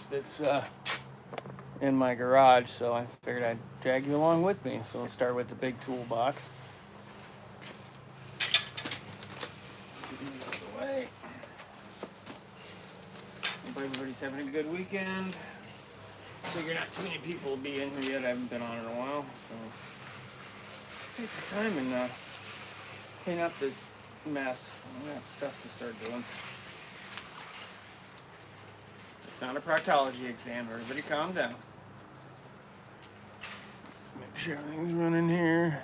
that's in my garage, so I figured I'd drag you along with me. So let's start with the big toolbox. Hope everybody's having a good weekend. Figure not too many people will be in here yet. I haven't been on in a while, so take your time and clean up this mess. I got stuff to start doing. It's not a proctology exam. Everybody calm down. Make sure everything's running here.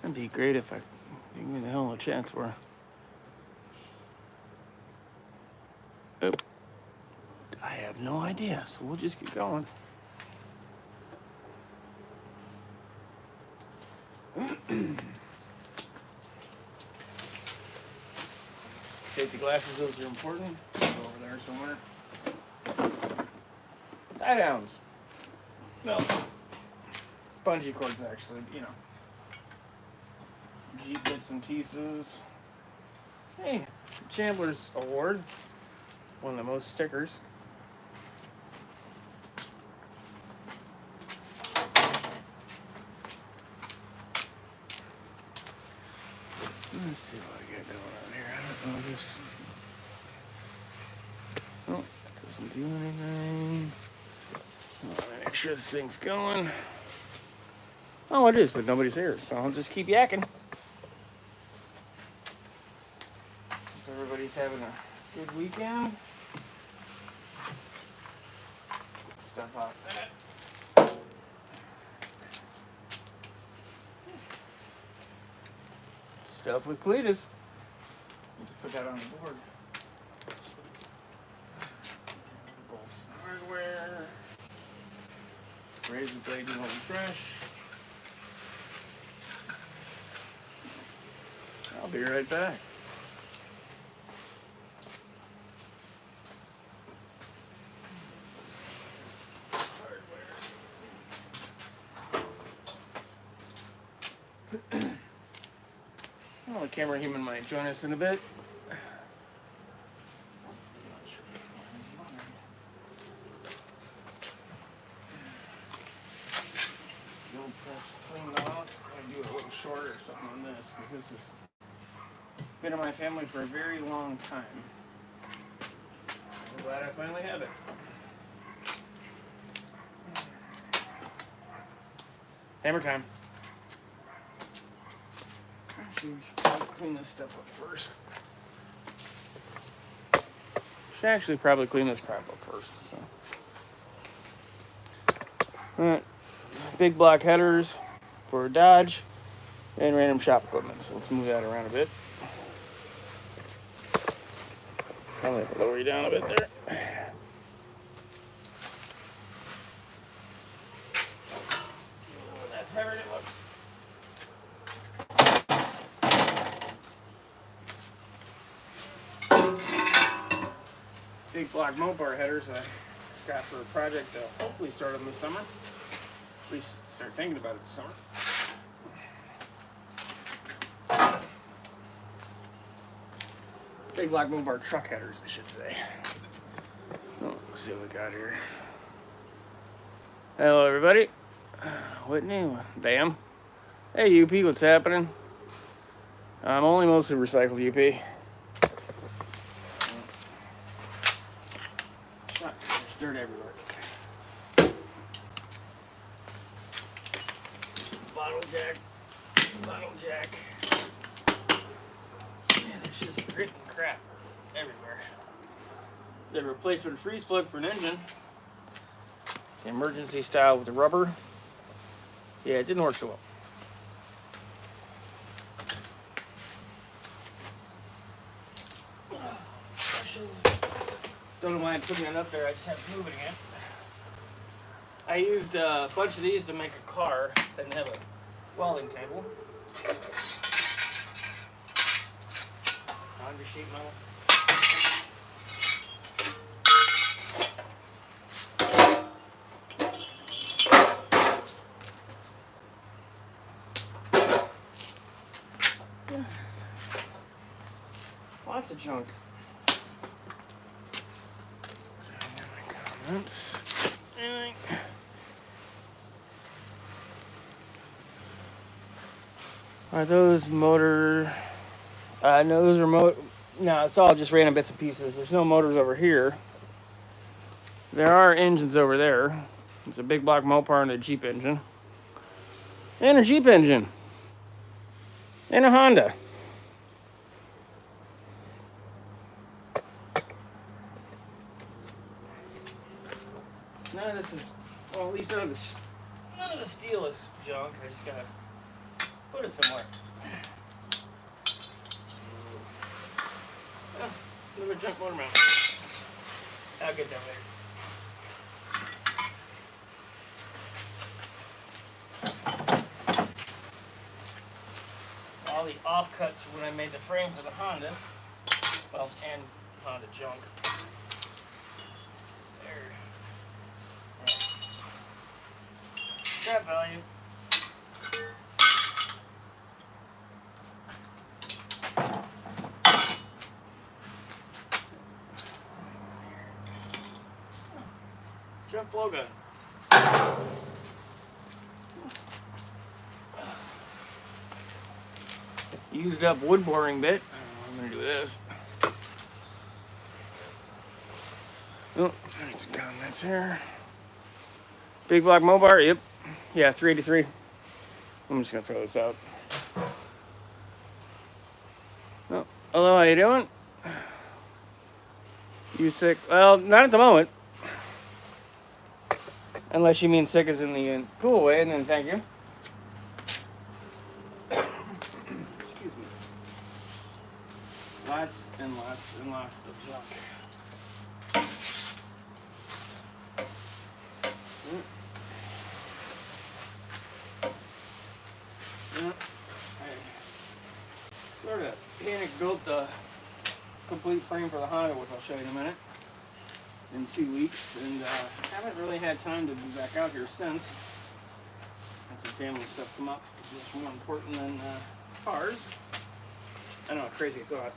It'd be great if I give me the hell of a chance where. Oh. I have no idea, so we'll just keep going. Safety glasses, those are important. They'll go over there somewhere. Tie downs. No. Bungee cords, actually, you know. Jeep bits and pieces. Hey, Chandler's Award. One of the most stickers. Let's see what I got going on here. I don't know, just... Oh, it doesn't do anything. Make sure this thing's going. Oh, it is, but nobody's here, so I'll just keep yakking. Hope everybody's having a good weekend. Stuff off that. Stuff with Cletus. Need to put that on the board. Bolts and hardware. Razor blade and fresh. I'll be right back. Well, the camera human might join us in a bit. Steel press cleaned off. I'm going to do a little shorter or something on this because this has been in my family for a very long time. I'm glad I finally have it. Hammer time. Actually, we should probably clean this stuff up first. Should actually probably clean this crap up first. So. Alright. Big block headers for Dodge and random shop equipment. So let's move that around a bit. I'm going to lower you down a bit there. That's heavier than it looks. Big block Mopar headers I just got for a project to hopefully start on this summer. At least start thinking about it this summer. Big block Mopar truck headers, I should say. Oh, let's see what we got here. Hello, everybody. Whitney, damn. Hey, UP, what's happening? I'm only mostly recycled UP. There's dirt everywhere. Bottle jack. Yeah, there's just grit and crap everywhere. The replacement freeze plug for an engine. It's the emergency style with the rubber. Yeah, it didn't work so well. Don't know why I'm putting it up there, I just have to move it again. I used a bunch of these to make a car that didn't have a welding table. Under sheet metal. Lots of junk. So here we go. That's are those motor? No, those are No, it's all just random bits and pieces. There's no motors over here. There are engines over there. It's a big block Mopar and a Jeep engine. And a Jeep engine. And a Honda. None of this is, well, at least none of the steel is junk. I just gotta put it somewhere. Oh, another junk motor mount. I'll get that later. All the offcuts when I made the frame for the Honda, well, and Honda junk. There. Scrap value. Junk blowgun. Used up wood boring bit. I'm gonna do this. Oh, there's some comments here. Big block Mopar, yep. Yeah, 383. I'm just gonna throw this out. Oh, hello, how you doing? You sick? Well, not at the moment. Unless you mean sick as in the cool way, and then thank you. Excuse me. Lots and lots and lots of junk. I sort of panic built the complete frame for the Honda, which I'll show you in a minute, in 2 weeks, and haven't really had time to be back out here since. Had some family stuff come up, which is more important than cars. I know, crazy thought.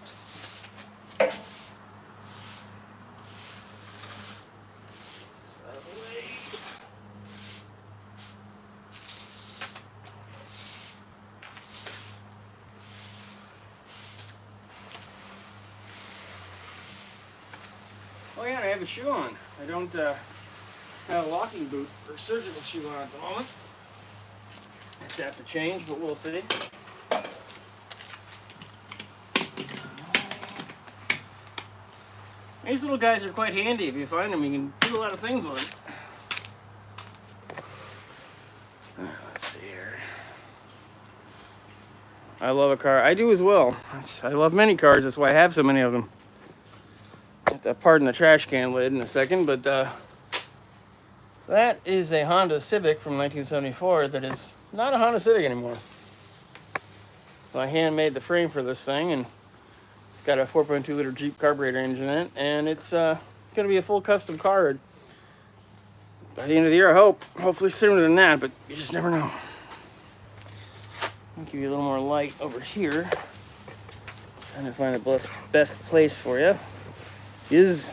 Oh yeah, I have a shoe on. I don't have a locking boot or surgical shoe on at the moment. I just have to change, but we'll see. These little guys are quite handy. If you find them, you can do a lot of things with them. Let's see here. I love a car. I do as well. I love many cars. That's why I have so many of them. Pardon the trash can lid in a second, but that is a Honda Civic from 1974 that is not a Honda Civic anymore. So I hand-made the frame for this thing, and it's got a 4.2 liter Jeep carburetor engine in it, and it's going to be a full custom car by the end of the year, I hope. Hopefully sooner than that, but you just never know. I'll give you a little more light over here. Trying to find the best place for you. It's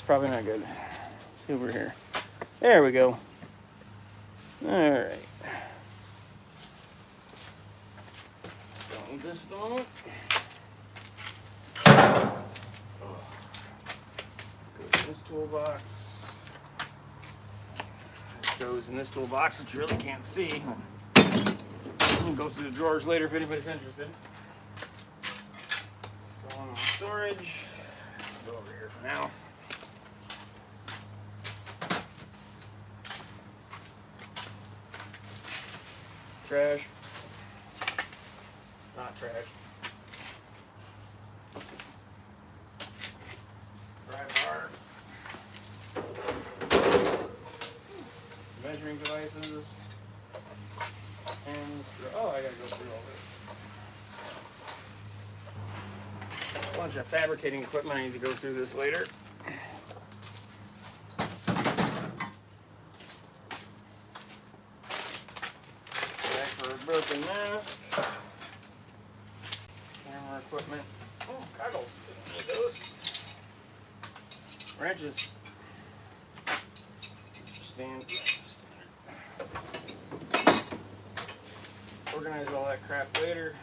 probably not good. Let's see over here. There we go. Alright. Don't need this one. Go to this toolbox. This goes in this toolbox, which you really can't see. We'll go through the drawers later if anybody's interested. Storage. Go over here for now. Trash. Not trash. Drive bar. Measuring devices. And oh, I gotta go through all this. A bunch of fabricating equipment. I need to go through this later. Back for a broken mask. Camera equipment. Oh, goggles. Didn't need those. wrenches. Stand. Organize all that crap later.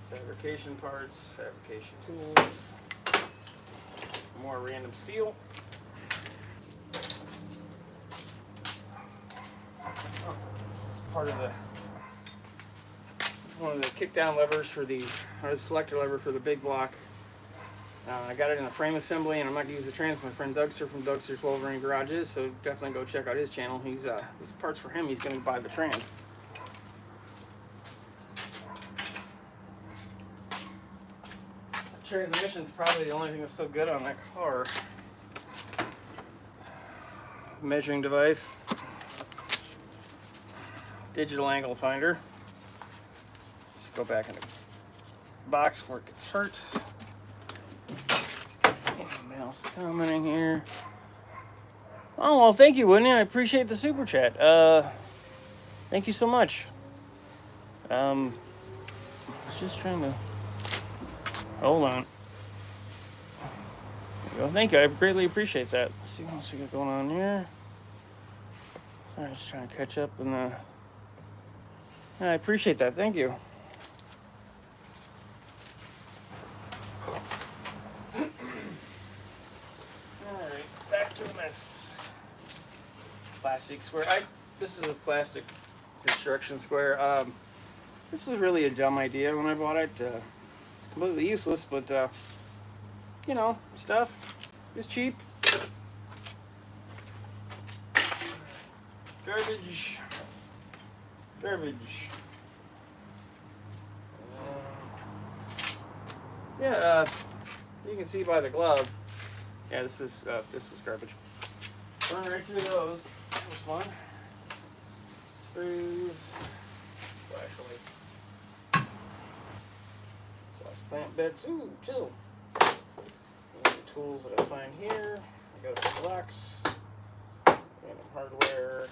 Fabrication parts, fabrication tools, more random steel. Oh, this is part of one of the kick down levers for the selector lever for the big block. I got it in a frame assembly, and I'm not going to use the trans. My friend Dougster from Dougster's Wolverine Garages, so definitely go check out his channel. These parts for him, he's going to buy the trans. Transmission's probably the only thing that's still good on that car. Measuring device. Digital angle finder. Just go back in the box before it gets hurt. Anything else commenting here? Oh, well, thank you, Whitney. I appreciate the super chat. Thank you so much. I was just trying to... Hold on. There you go. Thank you. I greatly appreciate that. Let's see what else we got going on here. Sorry, just trying to catch up. And I appreciate that. Thank you. Alright, back to the mess. Plastic square. This is a plastic construction square. This was really a dumb idea when I bought it. It's completely useless, but you know, stuff is cheap. Garbage. Yeah, you can see by the glove. Yeah, this is garbage. Burn right through those. That was fun. Screws. Well, actually, sauce plant bits. Ooh, chill. The tools that I find here. I got some blocks. Random hardware.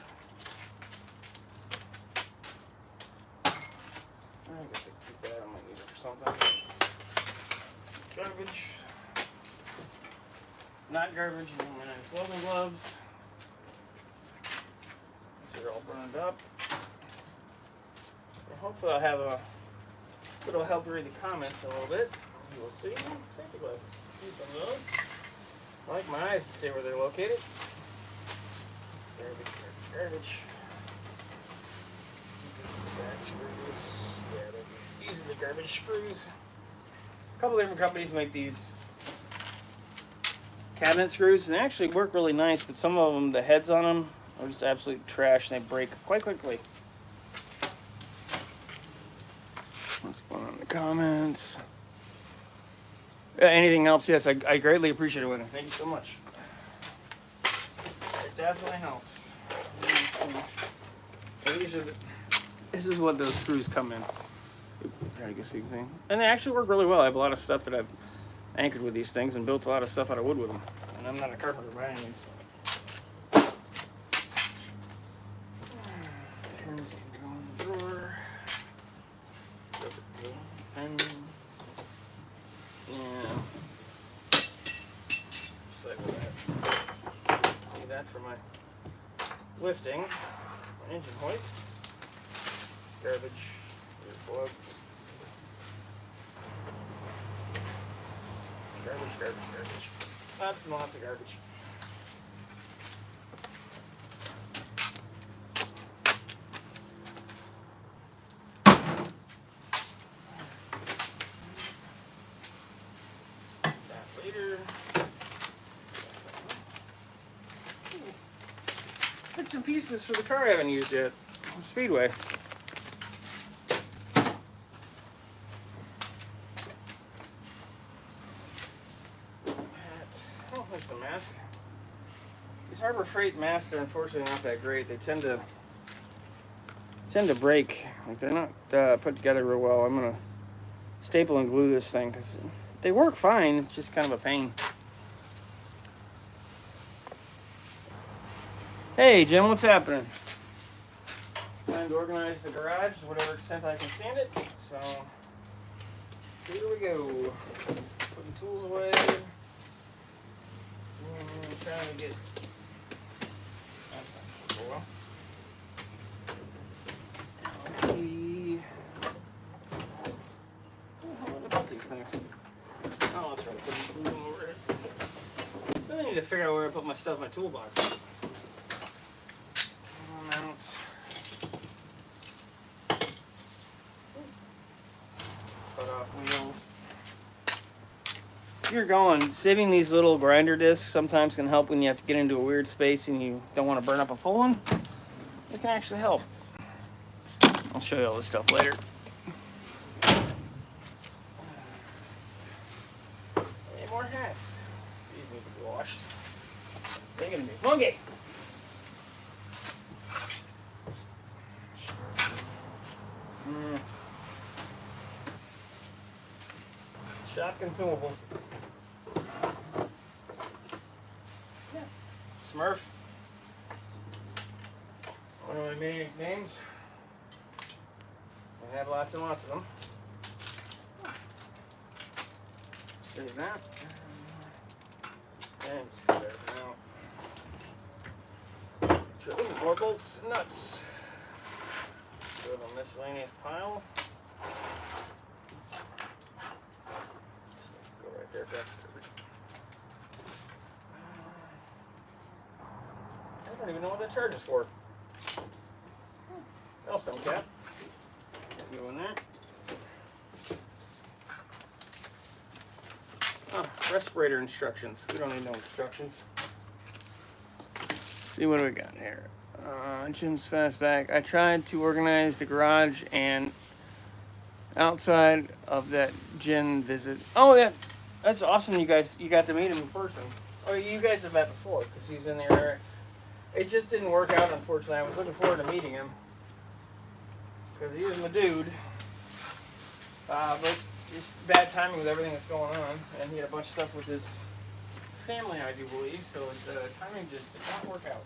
I guess I can keep that. I might need it for something. Garbage. Not garbage. Using my nice welding gloves. These are all burned up. So hopefully I'll have a little help read the comments a little bit. You will see. Safety glasses. Need some of those. I like my eyes to stay where they're located. Garbage. Back screws. Yeah, these are the garbage screws. A couple different companies make these cabinet screws, and they actually work really nice, but some of them, the heads on them, are just absolute trash, and they break quite quickly. What's going on in the comments? Anything else? Yes, I greatly appreciate it, Winnie. Thank you so much. It definitely helps. This is what those screws come in. Try to get see thing. And they actually work really well. I have a lot of stuff that I've anchored with these things and built a lot of stuff out of wood with them. And I'm not a carpenter by any means. Pens can go in the drawer. Pen. Yeah. Just like that. Need that for my lifting. My engine hoist. Garbage. Earplugs. Garbage. Lots and lots of garbage. That later. Bits and pieces for the car I haven't used yet. Speedway. These Harbor Freight masks are unfortunately not that great. They tend to break. Like they're not put together real well. I'm gonna staple and glue this thing because they work fine. It's just kind of a pain. Hey Jim, what's happening? Trying to organize the garage to whatever extent I can stand it. So here we go. Putting tools away. get. That's not cool. What about these things? Oh, that's right. Put them over here. I really need to figure out where I put my stuff in my toolbox. Mount. Cut off wheels. If you're going, saving these little grinder discs sometimes can help when you have to get into a weird space and you don't want to burn up a full one. It can actually help. I'll show you all this stuff later. Any more hats? These need to be washed. They're gonna be funky. Shop consumables. Yeah. Smurf. One of my many names. I have lots and lots of them. Save that. And just get everything out. More bolts and nuts. Go to the miscellaneous pile. Go right there if that's covered. I don't even know what that charge is for. Millstone cap. Go in there. Oh, respirator instructions. We don't need no instructions. See what do we got here? Jim's Fastback. I tried to organize the garage and outside of that gin visit. Oh yeah, that's awesome. You guys, you got to meet him in person. Oh, you guys have met before because he's in there. It just didn't work out, unfortunately. I was looking forward to meeting him because he is my dude. But just bad timing with everything that's going on, and he had a bunch of stuff with his family, I do believe. So the timing just did not work out.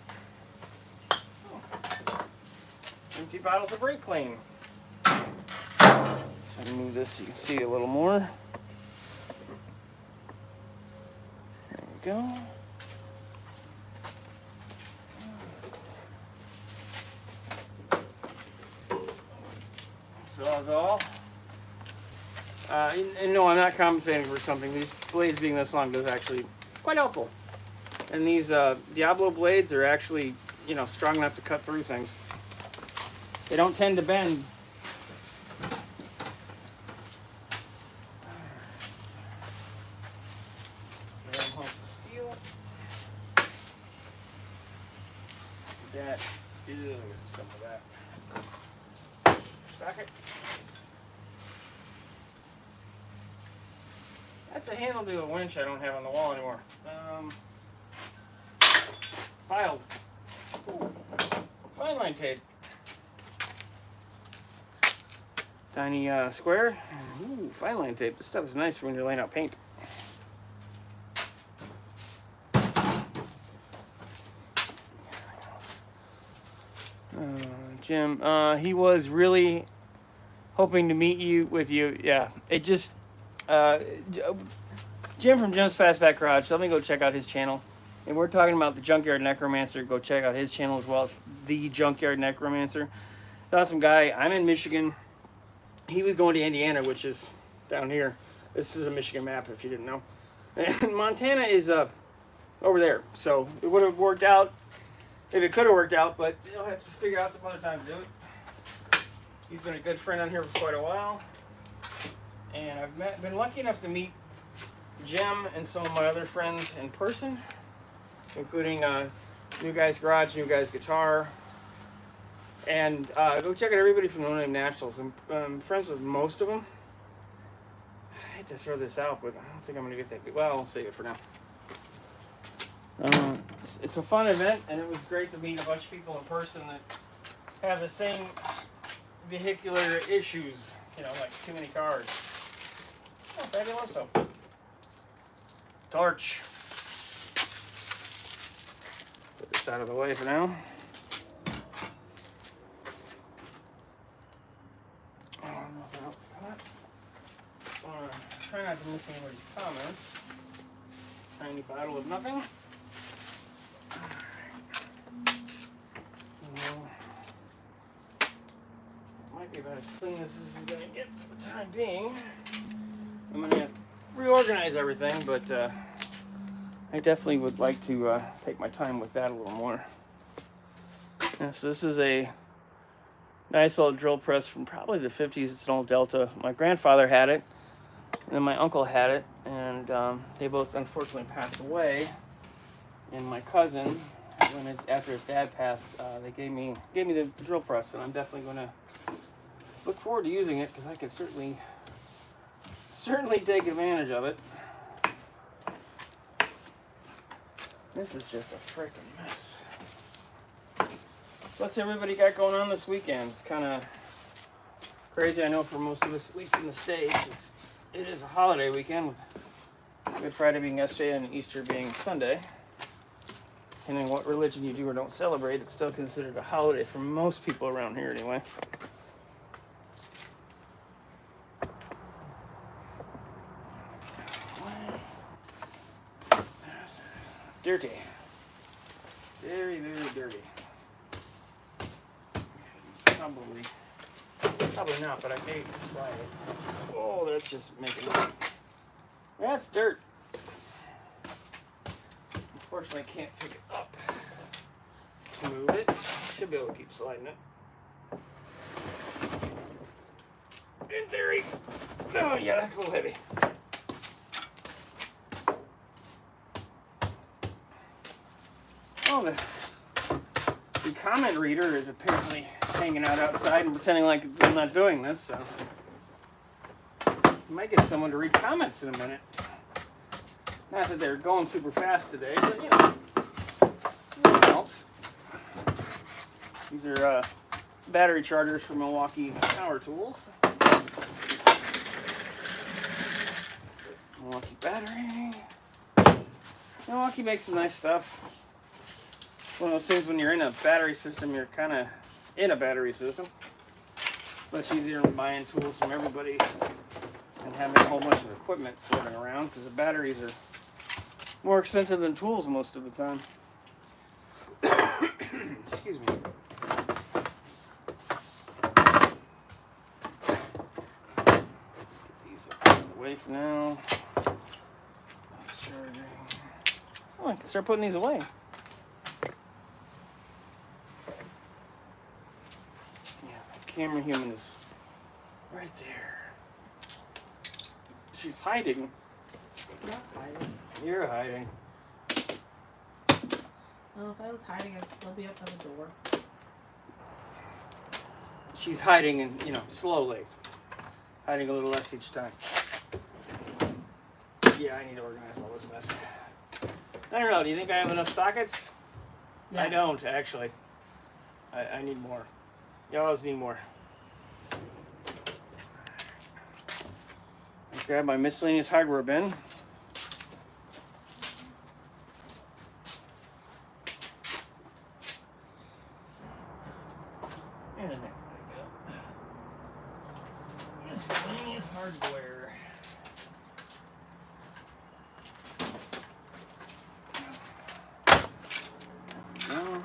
Oh. Empty bottles of brake clean. So I can move this so you can see a little more. There we go. Sawzall. And no, I'm not compensating for something. These blades being this long does actually, it's quite helpful. And these Diablo blades are actually, you know, strong enough to cut through things. They don't tend to bend. Steel. That is some of that. Socket. That's a handle to a winch I don't have on the wall anymore. Filed. Ooh. Fine line tape. Tiny square. Ooh, fine line tape. This stuff is nice for when you're laying out paint. Jim, he was really hoping to meet with you. Yeah, it just Jim from Jim's Fastback Garage. Let me go check out his channel. And we're talking about the Junkyard Necromancer. Go check out his channel as well. It's the Junkyard Necromancer. Awesome guy. I'm in Michigan. He was going to Indiana, which is down here. This is a Michigan map if you didn't know. And Montana is over there. So it would have worked out if it could have worked out, but you'll have to figure out some other time to do it. He's been a good friend on here for quite a while. And I've been lucky enough to meet Jim and some of my other friends in person, including New Guy's Garage, New Guy's Guitar. And go check out everybody from No Name Nationals. I'm friends with most of them. I hate to throw this out, but I don't think I'm going to get that good. Well, I'll save it for now. It's a fun event, and it was great to meet a bunch of people in person that have the same vehicular issues, you know, like too many cars. Oh, fabuloso. Torch. Put this out of the way for now. Nothing else cut. Try not to miss anybody's comments. Tiny bottle of nothing. might be about as clean as this is going to get for the time being. I'm going to have to reorganize everything, but I definitely would like to take my time with that a little more. Yeah, so this is a nice little drill press from probably the 50s. It's an old Delta. My grandfather had it, and then my uncle had it, and they both unfortunately passed away. And my cousin, after his dad passed, they gave me the drill press, and I'm definitely going to look forward to using it because I could certainly take advantage of it. This is just a freaking mess. So what's everybody got going on this weekend? It's kind of crazy. I know for most of us, at least in the States, it is a holiday weekend with Good Friday being yesterday and Easter being Sunday. Depending on what religion you do or don't celebrate, it's still considered a holiday for most people around here anyway. Dirty. Very, very dirty. Probably not, but I may slide it. Oh, that's just making it. That's dirt. Unfortunately, I can't pick it up to move it. Should be able to keep sliding it. In theory. Oh, yeah, that's a little heavy. Oh, the comment reader is apparently hanging out outside and pretending like I'm not doing this, so you might get someone to read comments in a minute. Not that they're going super fast today, but you know, it helps. These are battery chargers from Milwaukee Power Tools. Milwaukee battery. Milwaukee makes some nice stuff. One of those things when you're in a battery system, you're kind of in a battery system. Much easier than buying tools from everybody and having a whole bunch of equipment floating around because the batteries are more expensive than tools most of the time. Excuse me. Let's get these out of the way for now. That's charging. Oh, I can start putting these away. Camera human is right there. She's hiding. I'm not hiding. You're hiding. Well, if I was hiding, I'd still be up on the door. She's hiding and, slowly. Hiding a little less each time. Yeah, I need to organize all this mess. I don't know, do you think I have enough sockets? Yeah. I don't, actually. I need more. You always need more. I grab my miscellaneous hardware bin. And then there we go. Miscellaneous hardware. There we go.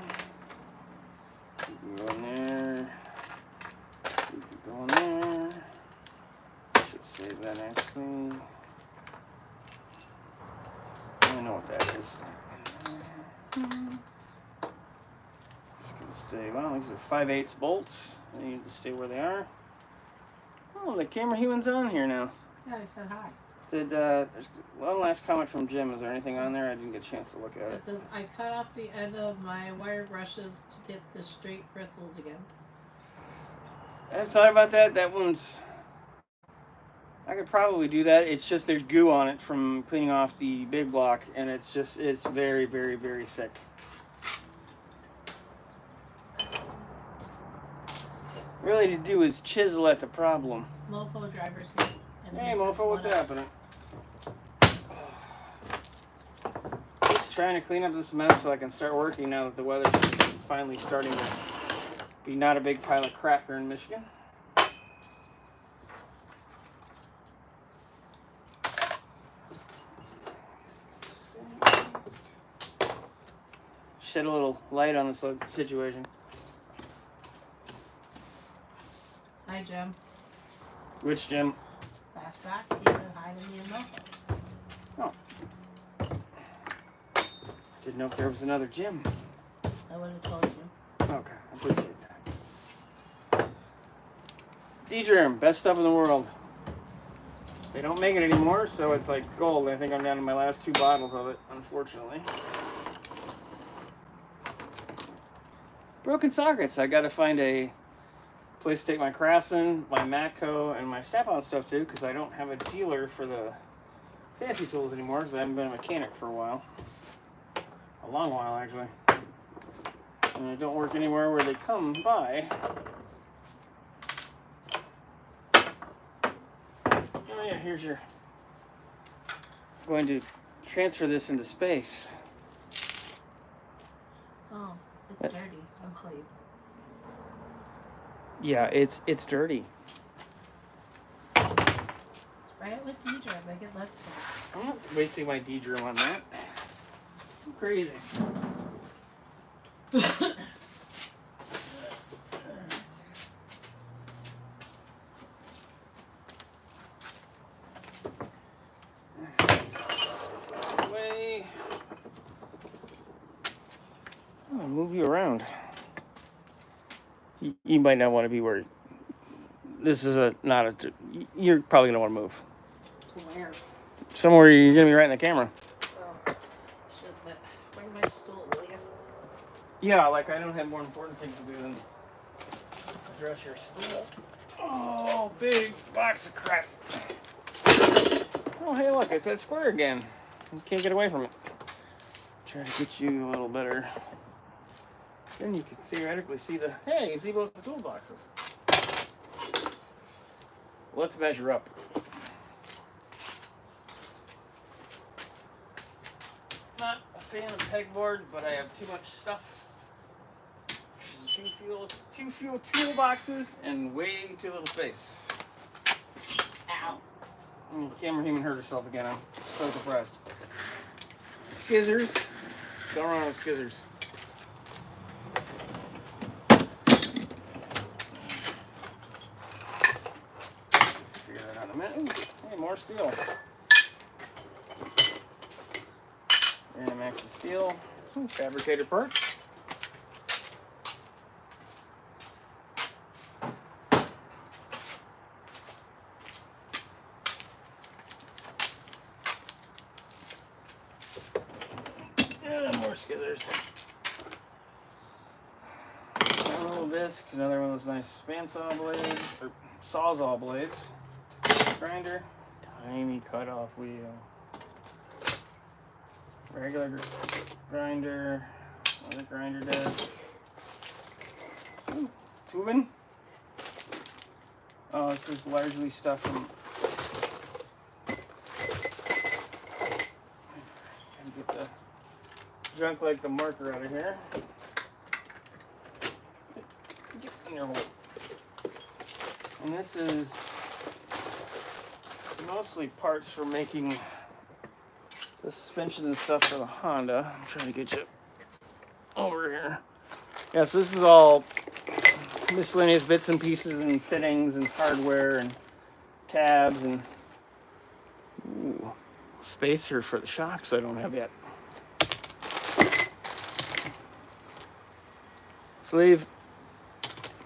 Go in there. Go in there. Should save that actually. I don't know what that is. This can stay. Well, these are 5/8 bolts. They need to stay where they are. Oh, the camera human's on here now. Yeah, I said hi. There's one last comment from Jim. Is there anything on there? I didn't get a chance to look at it. It says, I cut off the end of my wire brushes to get the straight bristles again. I've thought about that. That one's... I could probably do that. It's just there's goo on it from cleaning off the big block, and it's very, very, very thick. Really to do is chisel at the problem. Mofo driver's here. Hey Mofo, what's happening? Just trying to clean up this mess so I can start working now that the weather's finally starting to be not a big pile of crap here in Michigan. Shed a little light on this situation. I Hi, Jim. Which Jim? Fastback. He said hi to me and Mocha. Oh. Didn't know if there was another Jim. I would have told you. Okay, I appreciate that. D-Germ, best stuff in the world. They don't make it anymore, so it's like gold. I think I'm down to my last 2 bottles of it, unfortunately. Broken sockets. I got to find a place to take my Craftsman, my Matco, and my Snap-on stuff to, because I don't have a dealer for the fancy tools anymore, because I haven't been a mechanic for a while. A long while, actually. And I don't work anywhere where they come by. Oh yeah, here's your... I'm going to transfer this into space. Oh, it's dirty. Unclean. Yeah, it's dirty. Spray it with D-Germ. Make it less clean. I'm not wasting my D-Germ on that. I'm crazy. Away. I'm gonna move you around. You might not want to be where. This is not a. You're probably gonna want to move. To where? Somewhere you're gonna be right in the camera. Oh, shit. Bring my stool, will you? Yeah, like I don't have more important things to do than address your stool. Oh, big box of crap. Oh, hey, look, it's that square again. You can't get away from it. Try to get you a little better. Then you can theoretically see the. Hey, you can see both the toolboxes. Let's measure up. Not a fan of pegboard, but I have too much stuff. Two fuel toolboxes and way too little space. Ow. The camera even hurt herself again. I'm so depressed. Skizzers. Go around with skizzers. Figure that out in a minute. Ooh, hey, more steel. Random steel. Fabricator parts. And more skizzers. A little disc, another one of those nice bandsaw blades, or sawzall blades. Grinder, tiny cutoff wheel. Regular grinder, another grinder disc. Ooh, tubing. Oh, this is largely stuff from. Get the junk like the marker out of here. Get in your hole. And this is mostly parts for making the suspension and stuff for the Honda. I'm trying to get you over here. Yeah, so this is all miscellaneous bits and pieces and fittings and hardware and tabs and spacer for the shocks I don't have yet. Sleeve.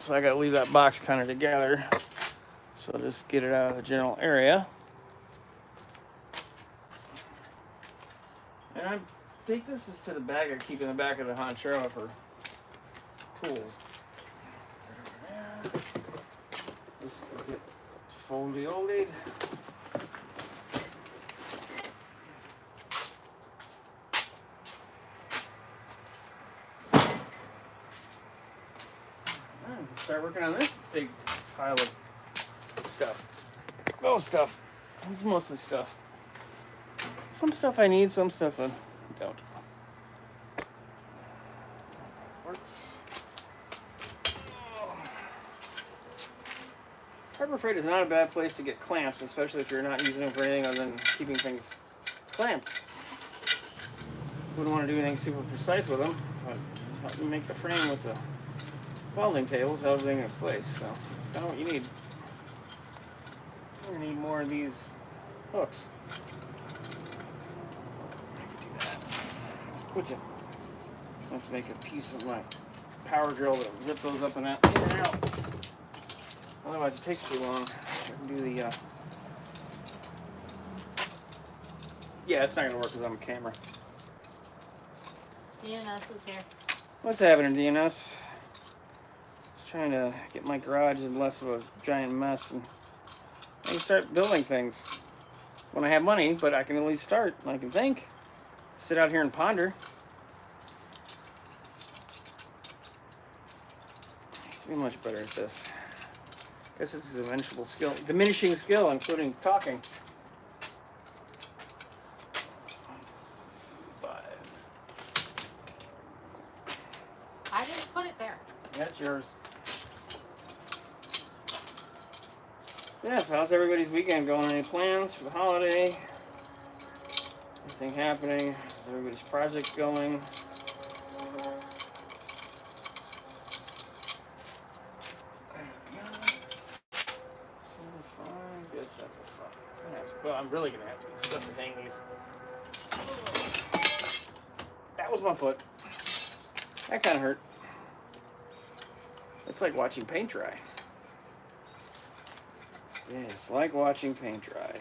So I gotta leave that box kind of together. So I'll just get it out of the general area. And I think this is to the bag I keep in the back of the Honchero for tools. This will get foldy-oldied. Start working on this big pile of stuff. Oh, stuff. This is mostly stuff. Some stuff I need, some stuff I don't. Works. Harbor Freight is not a bad place to get clamps, especially if you're not using them for anything other than keeping things clamped. Wouldn't want to do anything super precise with them, but help you make the frame with the welding tables, held everything in place, so it's kind of what you need. You're gonna need more of these hooks. Do that. Would you? I have to make a piece of my power drill that'll zip those up and out, in and out. Otherwise, it takes too long. I can do the. Yeah, it's not gonna work because I'm a camera. DNS is here. What's happening, DNS? Just trying to get my garage in less of a giant mess, and I can start building things when I have money. But I can at least start. I can think. Sit out here and ponder. I used to be much better at this. I guess it's a diminishing skill, including talking. 5. I didn't put it there. That's yours. Yeah, so how's everybody's weekend going? Any plans for the holiday? Anything happening? How's everybody's projects going? Yes, that's a 5. Well, I'm really gonna have to get stuff to hang these. That was my foot. That kind of hurt. It's like watching paint dry. Yes, like watching paint dry.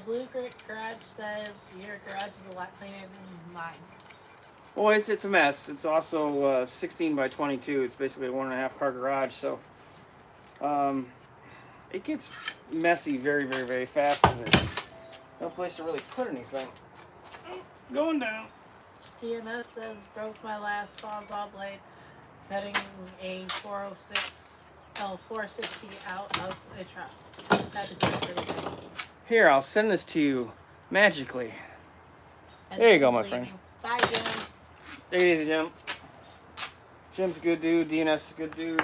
Blue Garage says your garage is a lot cleaner than mine. Well, it's a mess. It's also 16 by 22. It's basically a 1.5 car garage, so it gets messy very, very, very fast. There's no place to really put anything. Going down. DNS says broke my last Sawzall blade cutting a 460 out of a truck. Had to do it pretty good. Here, I'll send this to you magically. And There you go, Jim's my friend. leaving. Bye, Jim. Take it easy, Jim. Jim's a good dude. DNS is a good dude.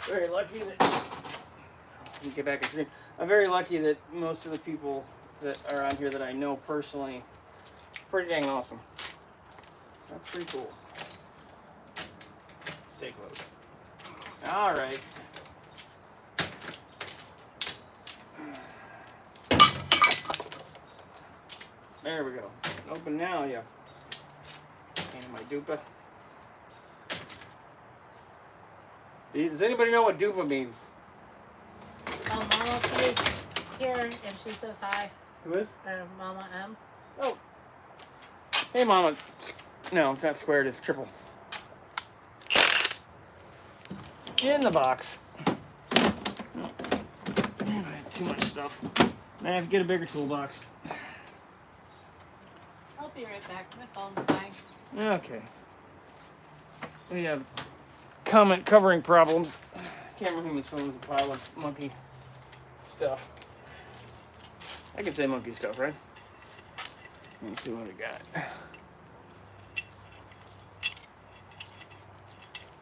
Very lucky that. Let me get back on screen. I'm very lucky that most of the people that are on here that I know personally, pretty dang awesome. So that's pretty cool. Steak load. All right. There we go. Open now, yeah. And my dupa. Does anybody know what dupa means? Mama is here and she says hi. Who is? Mama M. Oh. Hey, Mama. No, it's not squared. It's triple. In the box. Man, I have too much stuff. I have to get a bigger toolbox. I'll be right back. My phone's dying. Okay. We have comment covering problems. Camera Human's phone is a pile of monkey stuff. I can say monkey stuff, right? Let me see what we got.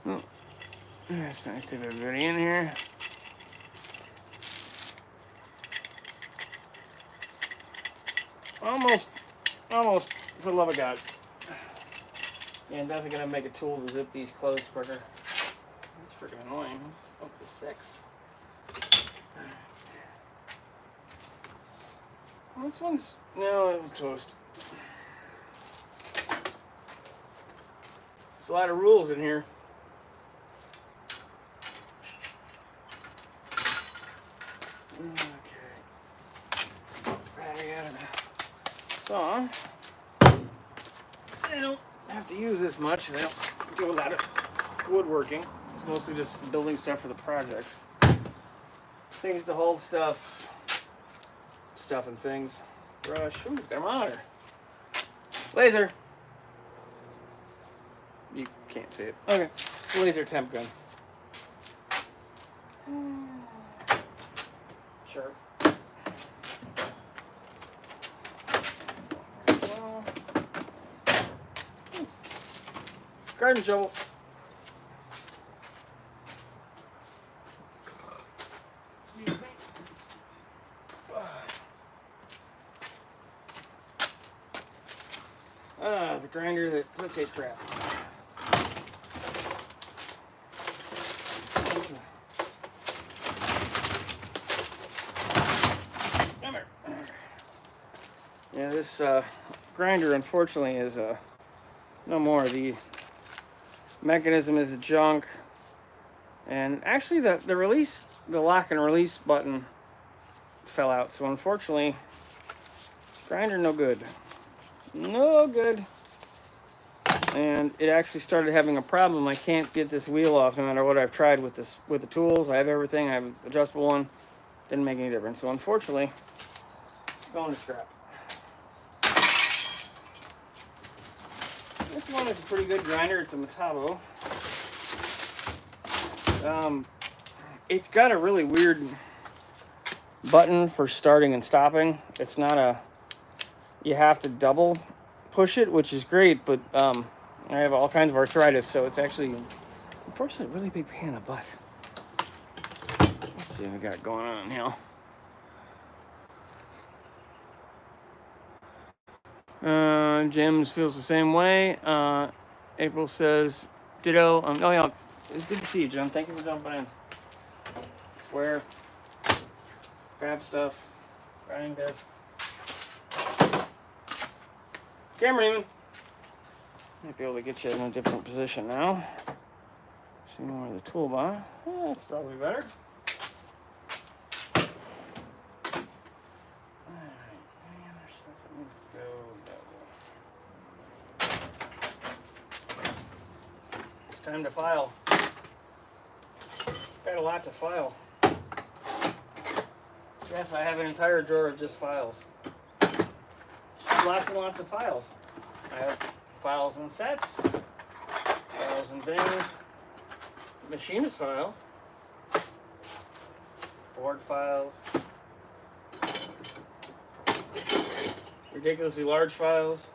Oh, that's nice to have everybody in here. Almost, for the love of God. Yeah, I'm definitely gonna make a tool to zip these closed quicker. That's freaking annoying. It's up to 6. Well, this one's no, it was toast. There's a lot of rules in here. Okay. Right out of the saw. I don't have to use this much. I don't do a lot of woodworking. It's mostly just building stuff for the projects. Things to hold stuff. Stuff and things. Brush. Ooh, thermometer. Laser. You can't see it. Okay. It's a laser temp gun. Sure. Garden shovel. Excuse me. The grinder that, okay, crap. Yeah, this grinder unfortunately is no more. The mechanism is junk, and actually the lock and release button fell out. So unfortunately, this grinder no good. No good. And it actually started having a problem. I can't get this wheel off no matter what I've tried with the tools. I have everything. I have an adjustable one. Didn't make any difference. So unfortunately, it's going to scrap. This one is a pretty good grinder. It's a Metabo. It's got a really weird button for starting and stopping. It's not you have to double push it, which is great, but I have all kinds of arthritis, so it's actually, unfortunately, a really big pain in the butt. Let's see what we got going on now. James feels the same way. April says, ditto. Oh, yeah, it's good to see you, Jim. Thank you for jumping in. Square. Grab stuff. Grinding desk. Camera even. Might be able to get you in a different position now. See more of the toolbar. Yeah, that's probably better. Alright, any other stuff that needs to go? It's time to file. Got a lot to file. Yes, I have an entire drawer of just files. Lots and lots of files. I have files and sets, files and bins, machinist files, board files, ridiculously large files.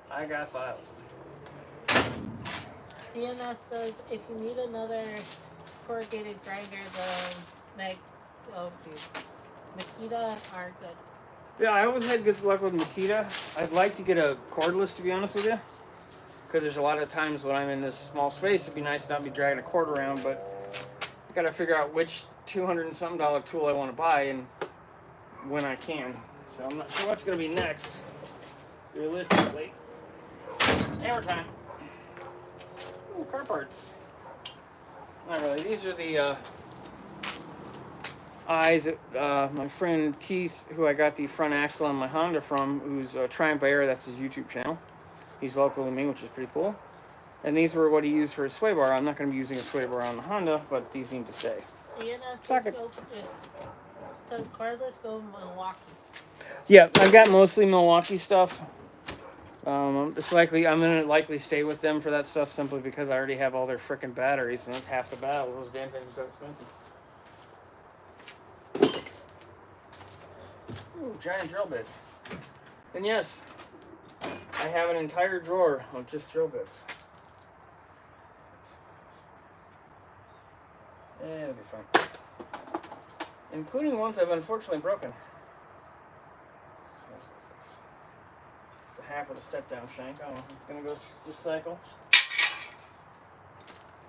I got files. DNS says if you need another corrugated grinder, the Makita are good. Yeah, I always had good luck with Makita. I'd like to get a cordless, to be honest with you, because there's a lot of times when I'm in this small space, it'd be nice to not be dragging a cord around, but I gotta figure out which $200 and something tool I want to buy and when I can. So I'm not sure what's gonna be next, realistically. Hammer time. Ooh, car parts. Not really. These are the eyes. My friend Keith, who I got the front axle on my Honda from, who's Triumph Air, that's his YouTube channel. He's local to me, which is pretty cool. And these were what he used for his sway bar. I'm not going to be using a sway bar on the Honda, but these need to stay. DNS says cordless, go Milwaukee. Yeah, I've got mostly Milwaukee stuff. It's likely I'm going to likely stay with them for that stuff simply because I already have all their frickin' batteries, and that's half the battle. Those damn things are so expensive. Ooh, giant drill bit. And yes, I have an entire drawer of just drill bits. Yeah, it'll be fun. Including ones I've unfortunately broken. It's a half of the step down shank. Oh, it's gonna go recycle.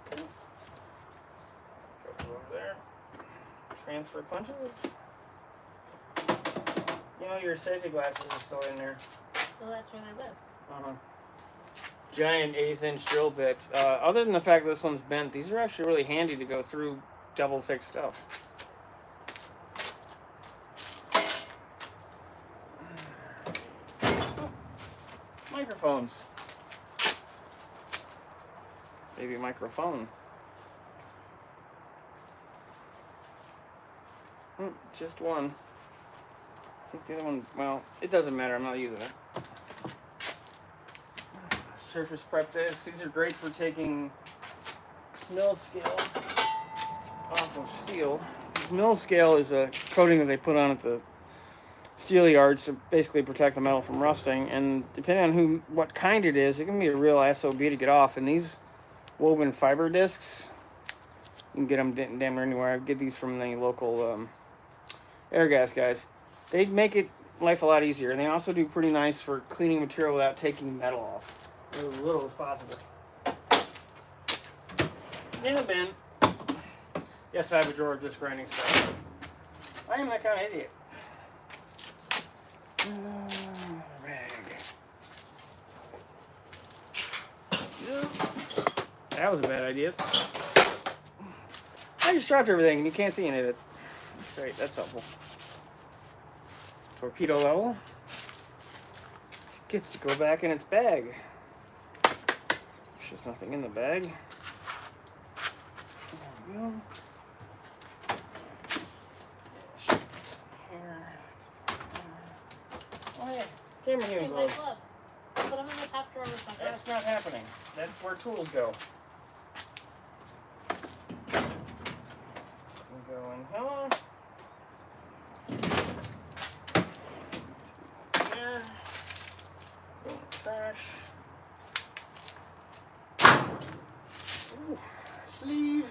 Okay. Go over there. Transfer punches. You know, your safety glasses are still in there. Well, that's where they live. Uh-huh. Giant 1/8-inch drill bit. Other than the fact that this one's bent, these are actually really handy to go through double thick stuff. Microphones. Maybe a microphone. Just one. I think the other one, well, it doesn't matter. I'm not using it. Surface prep discs. These are great for taking mill scale off of steel. Mill scale is a coating that they put on at the steel yards to basically protect the metal from rusting. And depending on what kind it is, it can be a real SOB to get off. And these woven fiber discs, you can get them damn near anywhere. I get these from the local Airgas guys. They make it life a lot easier, and they also do pretty nice for cleaning material without taking metal off, as little as possible. In the bin. Yes, I have a drawer of just grinding stuff. I am that kind of idiot. Rag. That was a bad idea. I just dropped everything and you can't see any of it. That's great, that's helpful. Torpedo level. It gets to go back in its bag. There's just nothing in the bag. There we go. Oh yeah, camera Hey, healing my gloves. gloves. Put them in the top drawer with my That's gloves. not happening. That's where tools go. So we go in here. There. Go in the trash. Ooh, sleeve.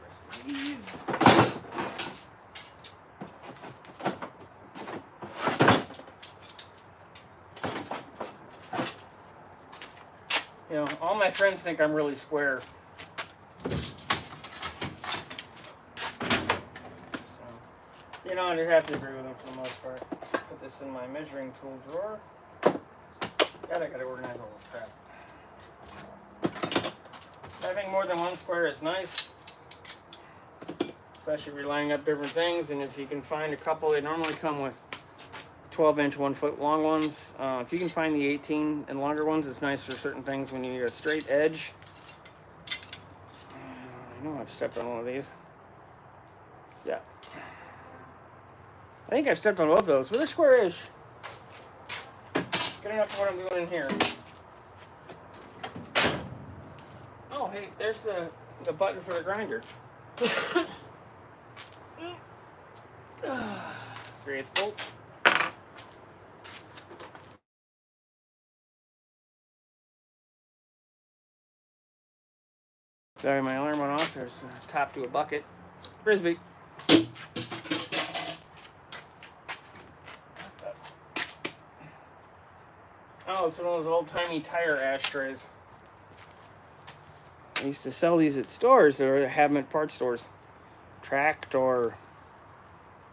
Rest of these. You know, all my friends think I'm really square. So, you know, I'd have to agree with them for the most part. Put this in my measuring tool drawer. God, I gotta organize all this crap. Having more than one square is nice. Especially if you're lining up different things, and if you can find a couple, they normally come with 12-inch, 1 foot long ones. If you can find the 18 and longer ones, it's nice for certain things when you need a straight edge. I know I've stepped on one of these. Yeah. I think I've stepped on both of those, but they're square-ish. Good enough for what I'm doing in here. Oh, hey, there's the button for the grinder. 3/8 bolt. Sorry, my alarm went off. There's a top to a bucket. Frisbee. Oh, it's one of those old-timey tire ashtrays. I used to sell these at stores, or have them at parts stores. Tractor.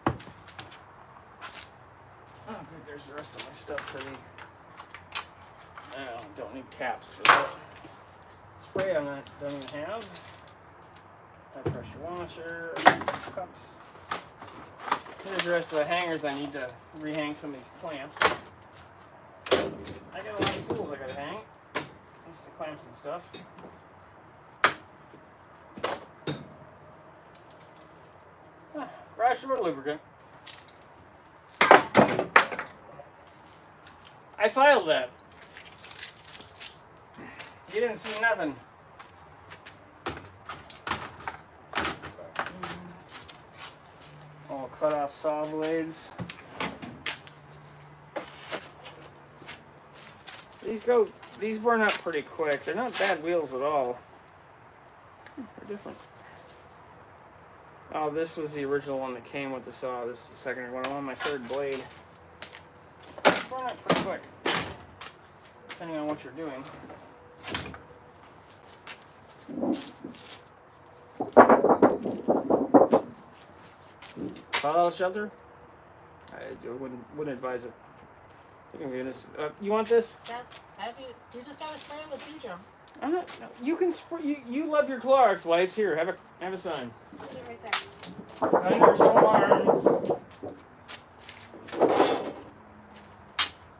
Oh, good. There's the rest of my stuff for the... I don't need caps for that. Spray I'm not don't even have. High pressure washer, cups. Here's the rest of the hangers. I need to rehang some of these clamps. I got a lot of tools I gotta hang. Just the clamps and stuff. Garage door lubricant. I filed that. You didn't see nothing. All cut off saw blades. These burn up pretty quick. They're not bad wheels at all. They're different. Oh, this was the original one that came with the saw. This is the second one. I'm on my third blade. They burn up pretty quick, depending on what you're doing. Fallout shelter? I wouldn't advise it. You want this? Yes. You just gotta spray it with Beedrum. You can spray. You love your Clorox wipes. Here, have a sign. Just put it right there. Thunderstorms.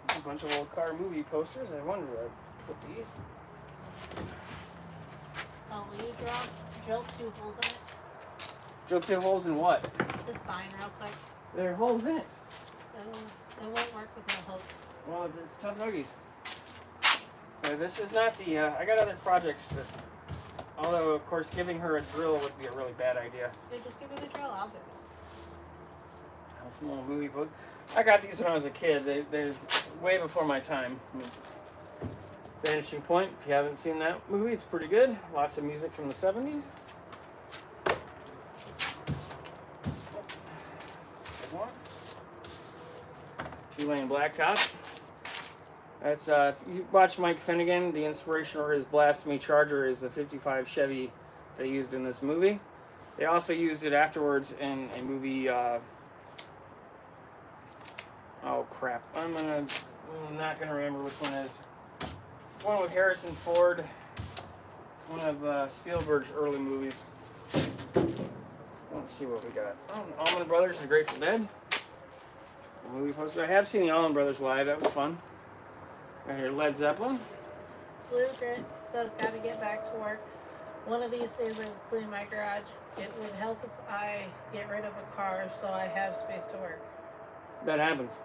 A bunch of old car movie posters. I wonder where I put these. Oh, will you drill 2 holes in it? Drill 2 holes in what? The sign real quick. There are holes in it. It won't work with no hooks. Well, it's tough nuggies. This is not the. I got other projects that. Although, of course, giving her a drill would be a really bad idea. Yeah, just give me the drill. I'll do it. Some old movie book. I got these when I was a kid. They're way before my time. Vanishing Point. If you haven't seen that movie, it's pretty good. Lots of music from the 70s. Two-lane blacktop. That's if you watch Mike Finnegan, the inspiration for his Blasphemy Charger is the '55 Chevy they used in this movie. They also used it afterwards in a movie. Oh crap! I'm not gonna remember which one it is. It's one with Harrison Ford. It's one of Spielberg's early movies. Let's see what we got. Allman Brothers and Grateful Dead. A movie poster. I have seen the Allman Brothers live. That was fun. Right here, Led Zeppelin. Blue Grit says, gotta get back to work. One of these days I will clean my garage. It would help if I get rid of a car so I have space to work. That happens.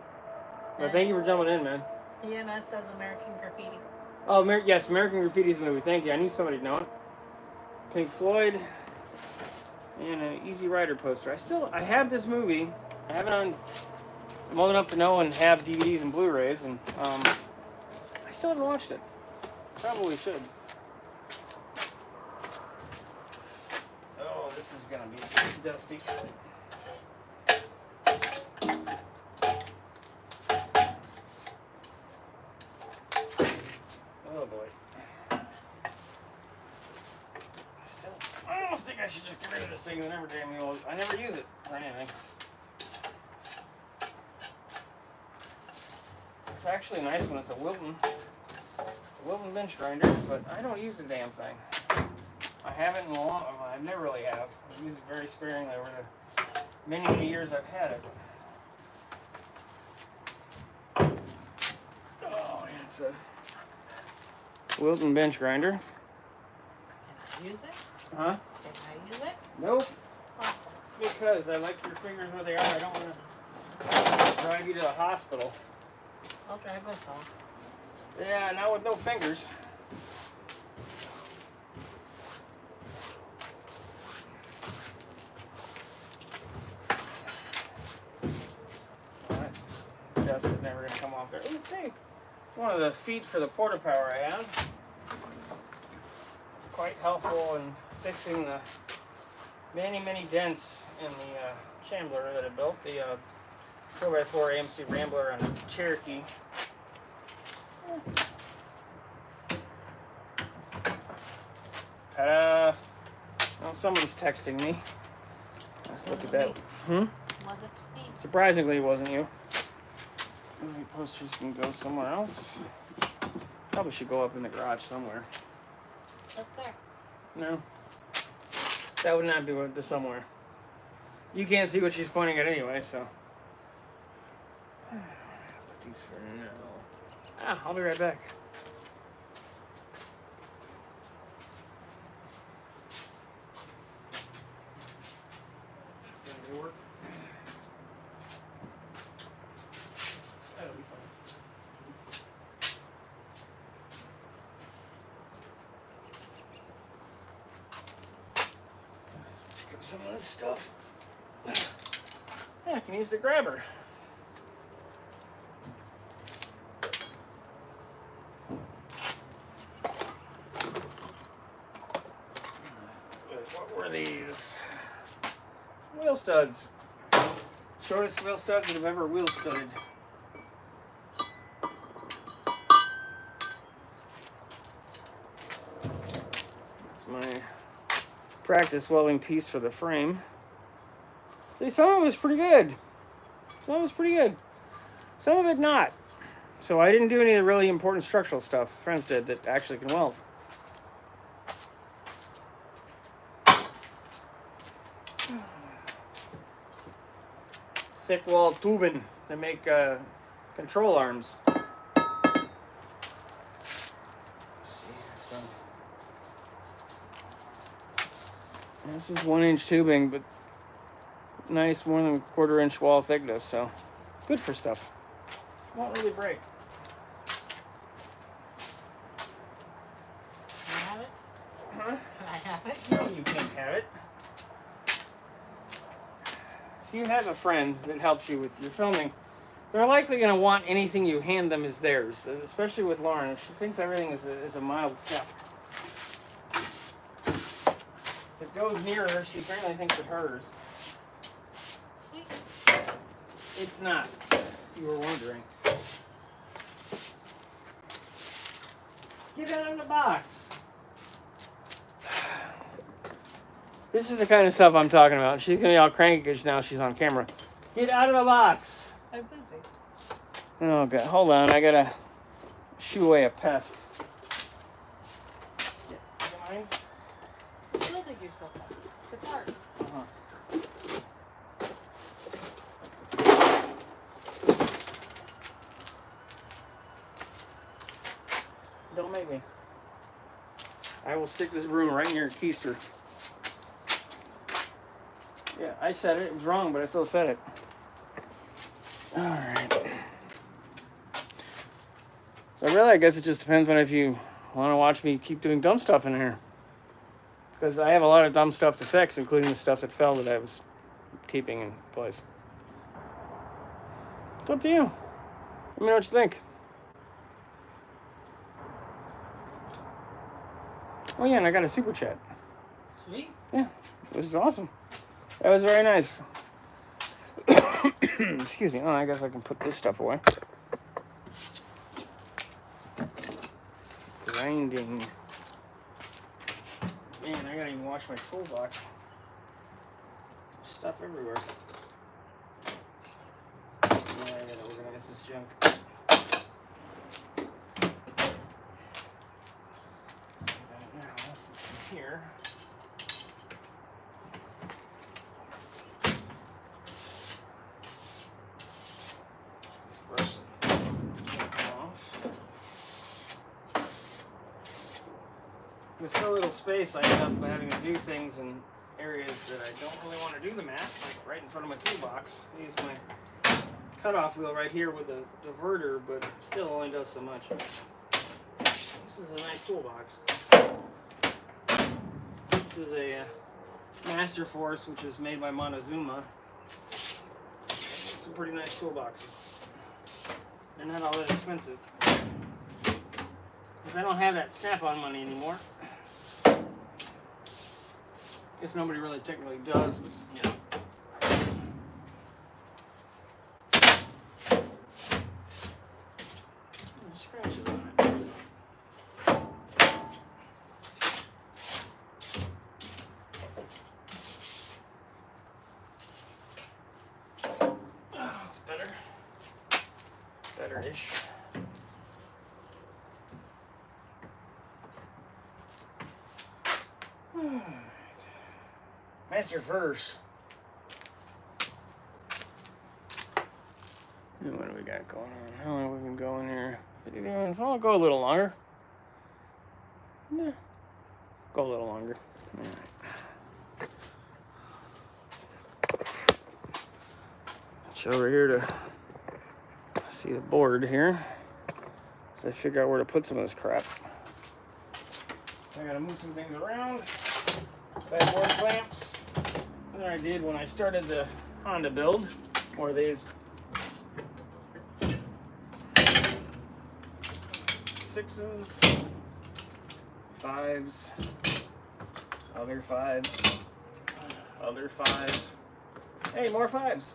But thank you for jumping in, man. DNS says American Graffiti. Oh, yes, American Graffiti's a movie. Thank you. I knew somebody would know it. Pink Floyd. And an Easy Rider poster. I have this movie. I have it on. I'm old enough to know and have DVDs and Blu-rays, and I still haven't watched it. Probably should. Oh, this is gonna be dusty. Oh boy. I almost think I should just get rid of this thing. I never use it for anything. It's actually a nice one. It's a Wilton bench grinder, but I don't use the damn thing. I haven't in a long. I never really have. I've used it very sparingly over the many years I've had it. Oh, yeah, it's a Wilton bench grinder. Can I use it? Huh? Can I use it? Nope. Oh. Because I like your fingers where they are. I don't want to drive you to the hospital. I'll drive myself. Yeah, not with no fingers. Alright. Dust is never going to come off there. Ooh, hey. It's one of the feet for the Porta Power I have. Quite helpful in fixing the many dents in the Shambler that I built. The 4x4 AMC Rambler and Cherokee. Ta-da! Well, someone's texting me. Let's look at that. Was it me? Surprisingly, it wasn't you. Movie posters can go somewhere else. Probably should go up in the garage somewhere. Up there. No. That would not be the somewhere. You can't see what she's pointing at anyway, so. Put these for now. I'll be right back. Is that gonna work? That'll be fine. Pick up some of this stuff. Yeah, I can use the grabber. What were these? Wheel studs. Shortest wheel studs that have ever wheel studded. That's my practice welding piece for the frame. See, some of it was pretty good. Some of it was pretty good. Some of it not. So I didn't do any of the really important structural stuff. Friends did that actually can weld. Thick wall tubing to make control arms. Let's see. So, this is 1-inch tubing, but nice, more than a 1/4-inch wall thickness, so good for stuff. Won't really break. Can I have it? Huh? Can I have it? No, you can't have it. If you have a friend that helps you with your filming, they're likely going to want anything you hand them is theirs, especially with Lauren. She thinks everything is a mild theft. If it goes near her, she apparently thinks it's hers. Sweet. It's not, if you were wondering. Get out of the box. This is the kind of stuff I'm talking about. She's gonna be all cranky because now she's on camera. Get out of the box. I'm busy. Oh god, hold on. I gotta shoo away a pest. Yeah, you mind? Don't dig yourself up. It's hard. Uh-huh. Don't make me. I will stick this broom right in your keister. Yeah, I said it. It was wrong, but I still said it. Alright. So really, I guess it just depends on if you want to watch me keep doing dumb stuff in here. Because I have a lot of dumb stuff to fix, including the stuff that fell that I was keeping in place. It's up to you. Let me know what you think. Oh yeah, and I got a super chat. Sweet. Yeah, this is awesome. That was very nice. Excuse me. Oh, I guess I can put this stuff away. Grinding. Man, I gotta even wash my toolbox. Stuff everywhere. Yeah, I gotta organize this junk. Now, this is here. Brush it off. With so little space, I end up having to do things in areas that I don't really want to do them at, like right in front of my toolbox. I use my cutoff wheel right here with the diverter, but it still only does so much. This is a nice toolbox. This is a Master Force, which is made by Montezuma. Some pretty nice toolboxes. They're not all that expensive. Because I don't have that Snap-on money anymore. Guess nobody really technically does, but you know. Scratches on it. Oh, it's better. Better-ish. Master Verse. And what do we got going on? How long have we been going here? So I'll go a little longer. Yeah. Go a little longer. Alright. Reach over here to see the board here. So I figure out where to put some of this crap. I gotta move some things around. I have more clamps than I did when I started the Honda build. More of these. 6s, 5s, other 5s, other 5s. Hey, more 5s.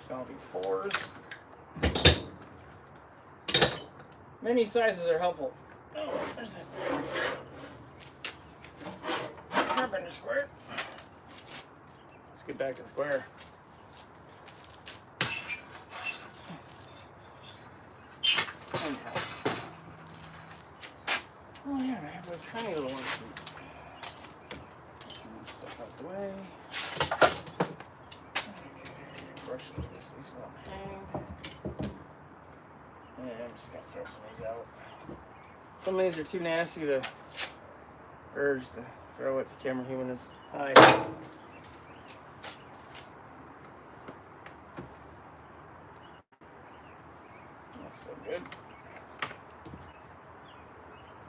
Gonna be 4s. Many sizes are helpful. Oh, there's that. Carpenter square. Let's get back to square. Oh yeah, I have those tiny little ones. Some stuff out the way. Brush these won't hang. And I'm just gonna throw some of these out. Some of these are too nasty to urge to throw at the camera human is high. That's still good.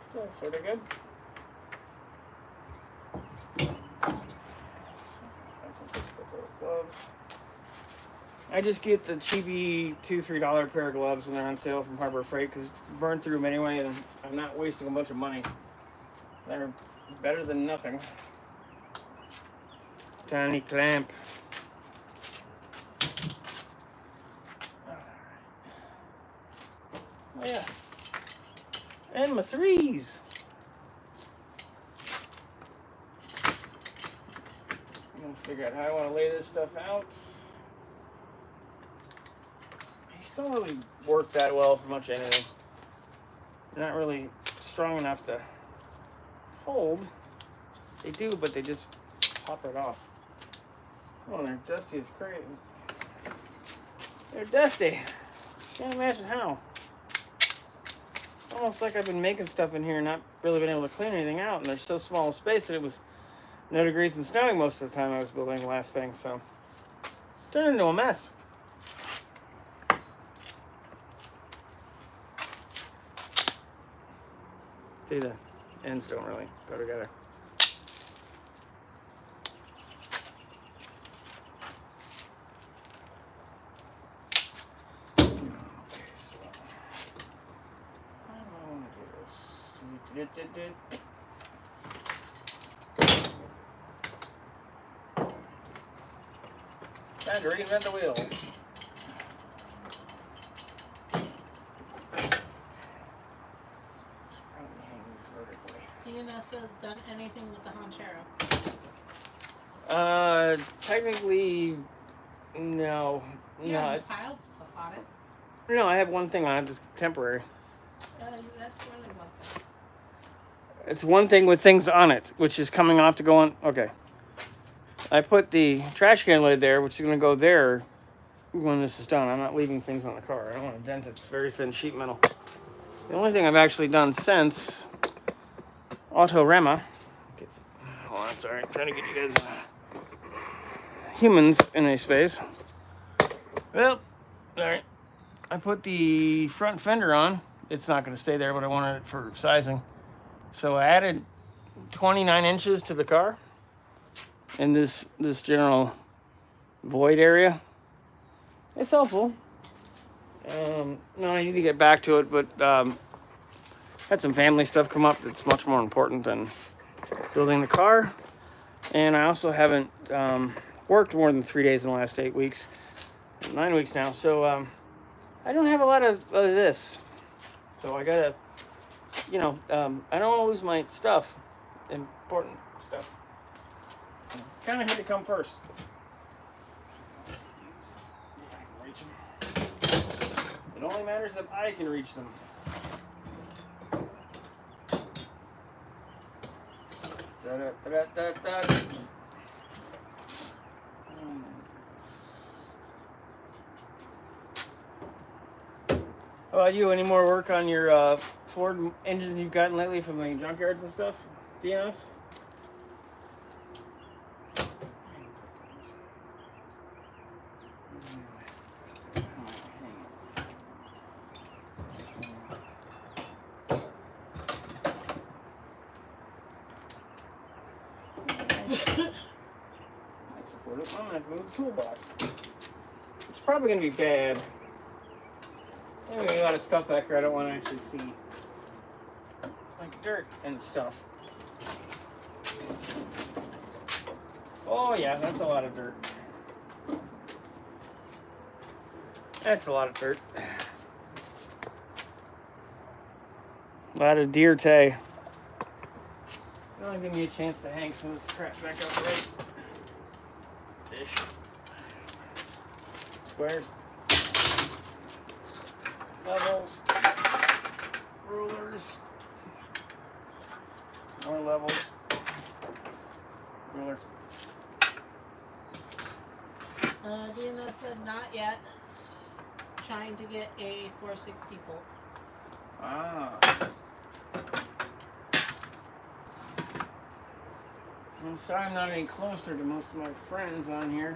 Still sort of good. Gloves. I just get the cheapy $2-3 pair of gloves when they're on sale from Harbor Freight because burn through them anyway, and I'm not wasting a bunch of money. They're better than nothing. Tiny clamp. Oh yeah. And my 3s. figure out how I want to lay this stuff out. These don't really work that well for much anything. They're not really strong enough to hold. They do, but they just pop it off. Oh, they're dusty as crazy. They're dusty. Can't imagine how. Almost like I've been making stuff in here and not really been able to clean anything out, and there's so small a space that it was no degrees and snowing most of the time I was building the last thing, so turned into a mess. See, the ends don't really go together. Okay, so how do I want to do this? Time to reinvent the wheel. DNS has done anything with the Honchero? Technically, no. Yeah, you piled stuff on it. No, I have one thing on it that's temporary. That's really one thing. It's one thing with things on it, which is coming off to go on. Okay. I put the trash can lid there, which is going to go there when this is done. I'm not leaving things on the car. I don't want to dent it. It's very thin sheet metal. The only thing I've actually done since Autorama. Hold on, sorry. I'm trying to get you guys humans in a space. Well, alright. I put the front fender on. It's not going to stay there, but I wanted it for sizing. So I added 29 inches to the car in this general void area. It's helpful. No, I need to get back to it, but had some family stuff come up that's much more important than building the car. And I also haven't worked more than 3 days in the last 8 weeks. 9 weeks now. So I don't have a lot of this. So I gotta, I don't want to lose my stuff. Important stuff. Kind of had to come first. Yeah, I can reach them. It only matters if I can reach them. Da-da-da-da-da. How about you? Any more work on your Ford engines you've gotten lately from the junkyards and stuff? DNS? I'm gonna have to move the toolbox. It's probably gonna be bad. There's a lot of stuff back here I don't want to actually see. Like dirt and stuff. Oh yeah, that's a lot of dirt. That's a lot of dirt. A lot of deer tay. That'll give me a chance to hang some of this crap back up right. Ish. Squares. Levels. Rulers. More levels. Ruler. DNS said not yet. Trying to get a 460 volt. Ah. I'm sorry I'm not any closer to most of my friends on here.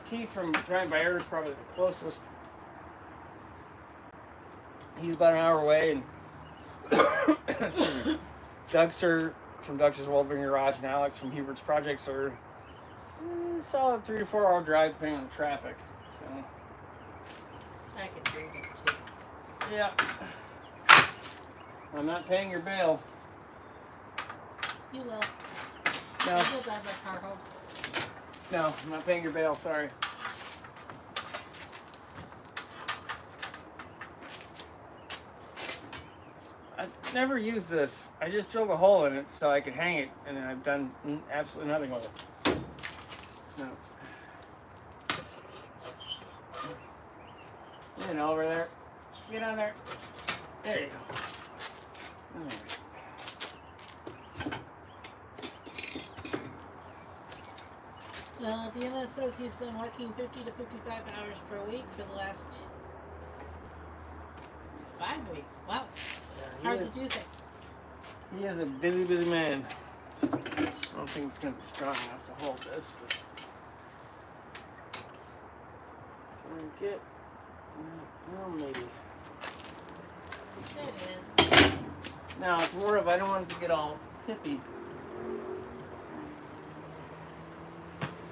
Keith from Drive by Air is probably the closest. He's about an hour away, and Dougster from Dougster's Wolverine Garage and Alex from Hubert's Projects are solid 3 to 4 hour drive depending on the traffic. So I can do it too. yeah, I'm not paying your bail. You will. No, You'll drive my car home. no, I'm not paying your bail. Sorry. never used this. I just drilled a hole in it so I could hang it, and then I've done absolutely nothing with it. So, get over there. Get on there. There you go. All right. Now, Deanna says he's been working 50 to 55 hours per week for the last 5 weeks. Wow. Yeah, Hard to do things. He is a busy, busy man. I don't think it's going to be strong enough to hold this, but can I get, well, maybe. It is. No, it's more of I don't want it to get all tippy.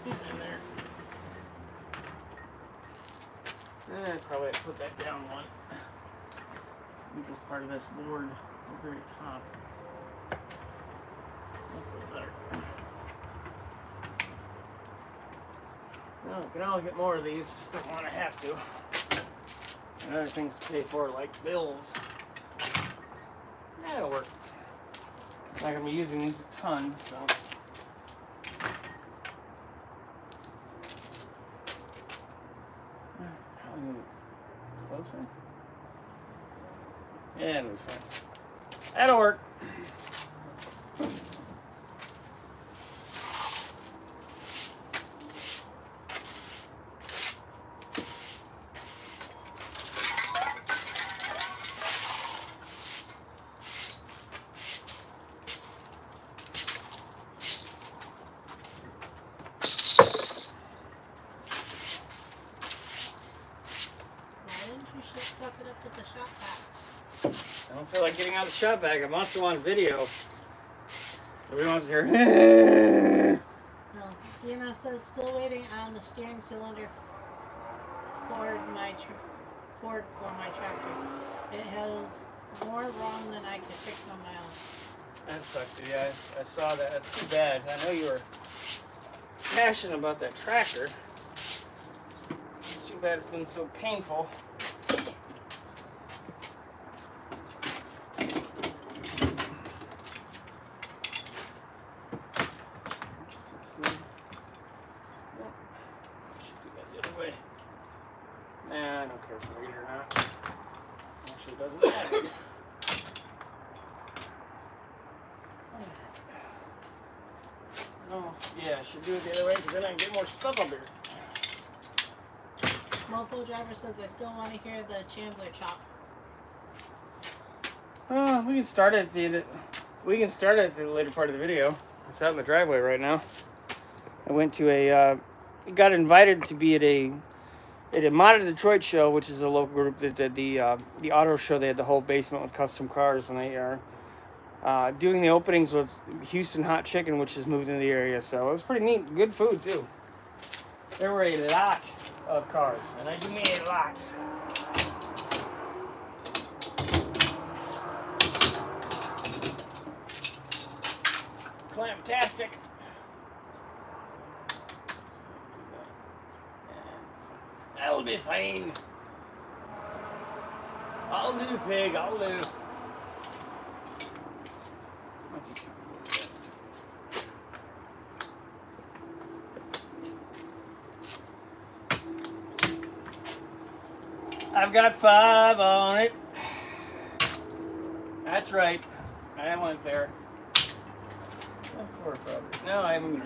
Get in there. I probably have to put that down one. Leave this part of this board at the very top. That's a little better. Well, we can always get more of these, just don't want to have to. And other things to pay for, like bills. That'll work. I'm not going to be using these a ton, so. Probably move it closer. Yeah, that'll be fine. That'll work. I don't feel like getting out of the shop vac. I'm also on video. Everybody wants to hear. No. Deanna says still waiting on the steering cylinder for my tractor. It has more wrong than I could fix on my own. That sucks, dude. Yeah, I saw that. That's too bad. I know you were passionate about that tractor. It's too bad it's been so painful. Nah, I don't care if I read it or not. Actually, it doesn't matter. Oh, yeah, I should do it the other way because then I can get more stuff up here. Mofo Driver says I still want to hear the Chandler chop. We can start it at the later part of the video. It's out in the driveway right now. I went to got invited to be at a Modern Detroit show, which is a local group that did the auto show. They had the whole basement with custom cars, and they are doing the openings with Houston Hot Chicken, which has moved into the area. So it was pretty neat. Good food too. There were a lot of cars, and I do mean a lot. Clamtastic. That'll be fine. I'll do, pig. I'll do. I've got 5 on it. That's right. I went there. No, I haven't.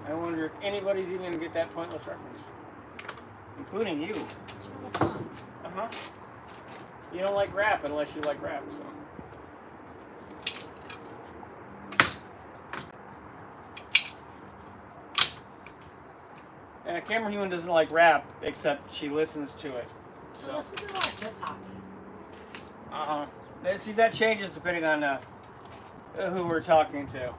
I wonder if anybody's even going to get that pointless reference. Including you. It's from the song. Uh-huh. You don't like rap unless you like rap, so. Cameron Human doesn't like rap, except she listens to it. So listen to like hip-hop. Uh-huh. See, that changes depending on who we're talking to.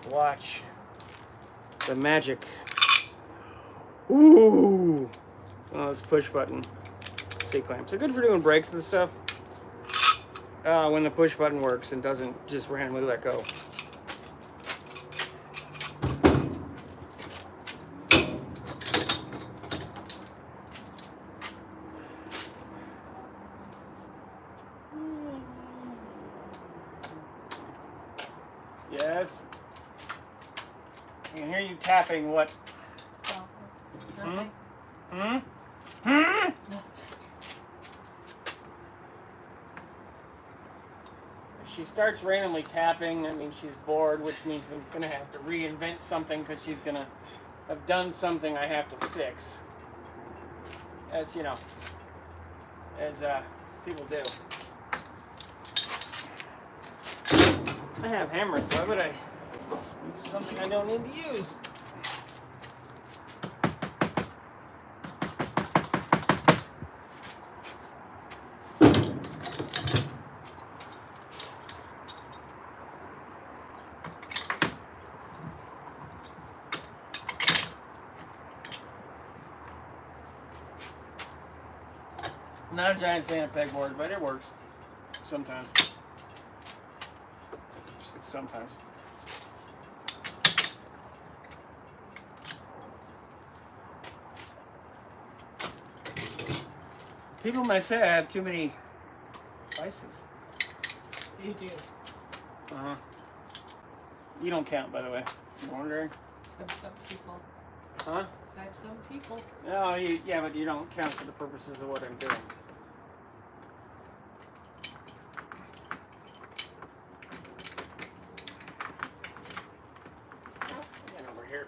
Watch the magic. Ooh! Oh, this push button C-clamp. So good for doing brakes and stuff. When the push button works and doesn't just randomly let go. Yes. I can hear you tapping what? Oh, nothing. Hmm? Hmm? If she starts randomly tapping, that means she's bored, which means I'm gonna have to reinvent something because she's gonna have done something I have to fix. As you know, as people do. I have hammers. Why would I use something I don't need to use? Not a giant fan of pegboard, but it works. Sometimes. Sometimes. People might say I have too many vices. You do. Uh-huh. You don't count, by the way. You're wondering? Have some people. Huh? Have some people. No, yeah, but you don't count for the purposes of what I'm doing. Get over here.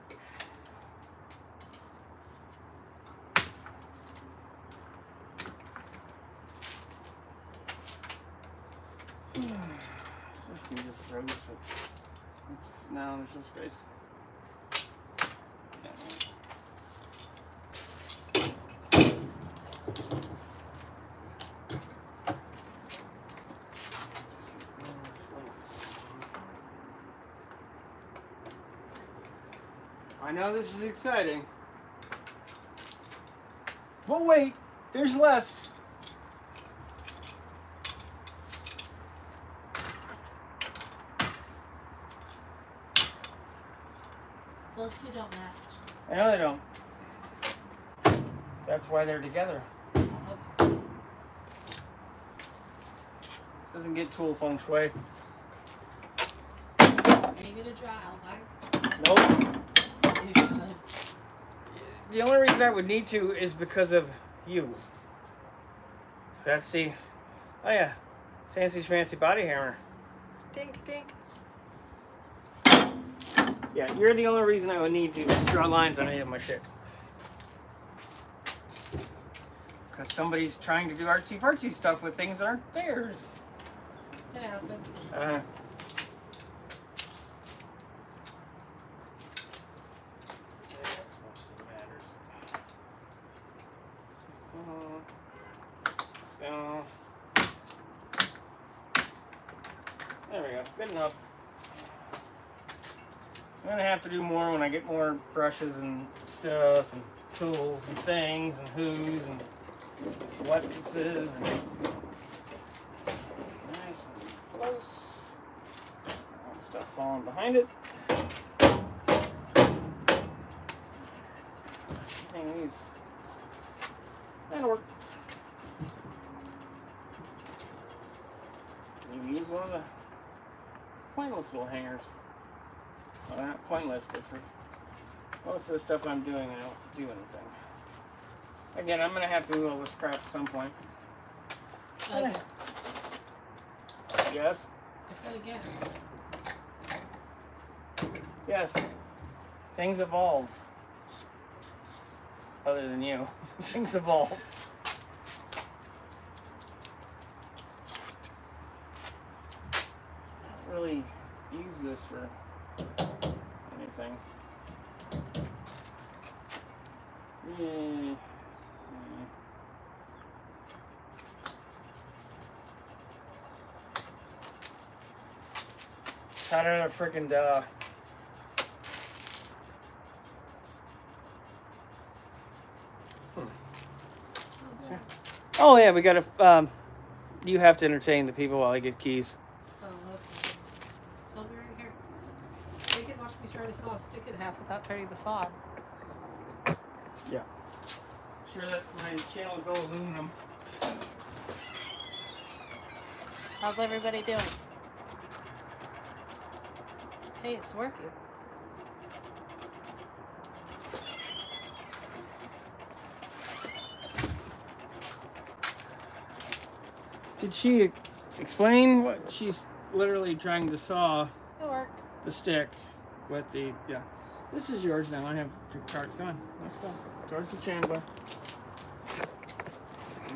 So you can just throw this at... No, there's no space. I know this is exciting. But wait, there's less. Those two don't match. I know they don't. That's why they're together. Okay. Doesn't get tool feng shui. Are you gonna draw outlines? Nope. You should. The only reason I would need to is because of you. That's the... Oh yeah. Fancy schmancy body hammer. Dink, dink. Yeah, you're the only reason I would need to draw lines on any of my shit. Because somebody's trying to do artsy-fartsy stuff with things that aren't theirs. It happens. As much as it matters. So, there we go. Good enough. I'm gonna have to do more when I get more brushes and stuff and tools and things and who's and what this is and nice and close. All the stuff falling behind it. Hang these. That'll work. You can use one of the pointless little hangers. Well, they're not pointless, but for most of the stuff I'm doing, I don't do anything. Again, I'm going to have to do all this crap at some point. Okay. Yes? I said again. Yes. Things evolve. Other than you. Things evolve. I don't really use this for anything. Yeah. Cut out a freaking Oh yeah, we gotta. You have to entertain the people while I get keys. Oh, okay. I'll be right here. Take it, watch me try to saw a stick in half without turning the saw. Yeah. Sure that my channel go aluminum. How's everybody doing? Hey, it's working. Did she explain what she's literally trying to saw It worked. the stick with the, yeah. This is yours now. I have your cart. Come on, let's go. Towards the chamber.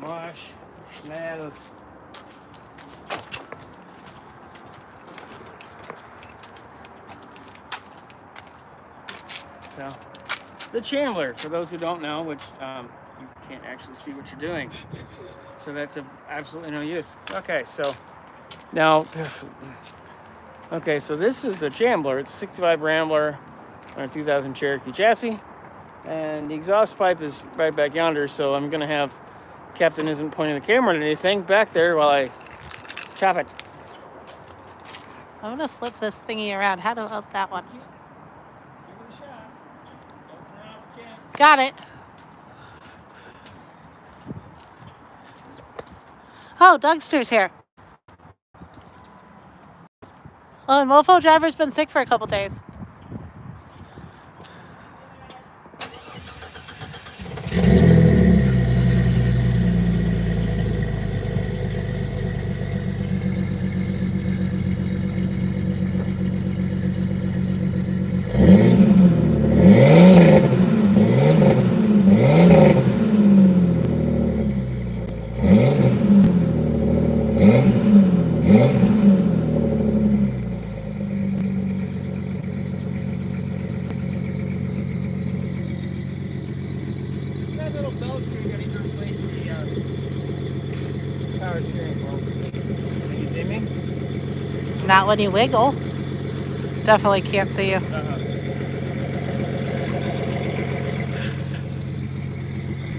Wash, smell. So, the Chandler, for those who don't know, which you can't actually see what you're doing. So that's of absolutely no use. Okay, so now, okay, so this is the Chandler. It's 65 Rambler on a 2000 Cherokee chassis. And the exhaust pipe is right back yonder, so I'm going to have Captain isn't pointing the camera at anything back there while I chop it. I'm gonna flip this thingy around. How do I help that one? Give it a shot. Don't turn off the camera. Got it. Oh, Dougster's here. Oh, and Mofo Driver's been sick for a couple days. That little belt here, you gotta either replace the power steering wheel. Can you see me? Not when you wiggle. Definitely can't see you.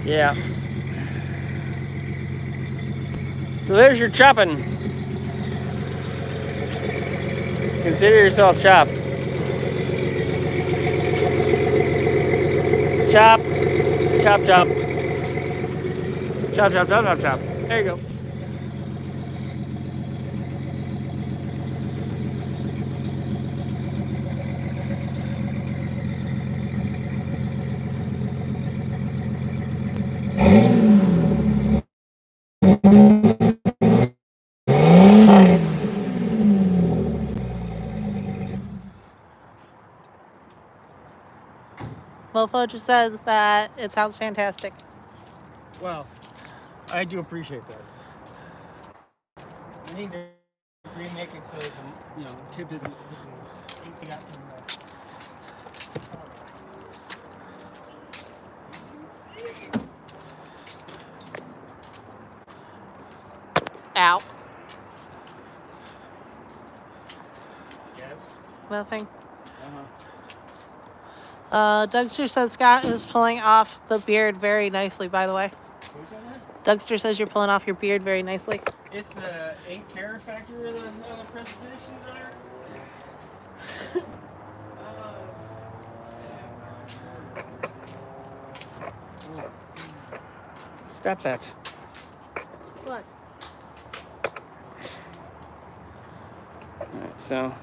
Yeah. So there's your chopping. Consider yourself chopped. Chop. Chop, chop. Chop, chop, chop, chop, chop. There you go. Mofo just says that it sounds fantastic. Well, I do appreciate that. I need to remake it so that the tip isn't sticking out from Ow. Yes. Nothing. Uh-huh. Dougster says Scott is pulling off the beard very nicely, by the way. Who's that? Dougster says you're pulling off your beard very nicely. It's the 8 care factor of the presentation there. Stop that. What? Alright, so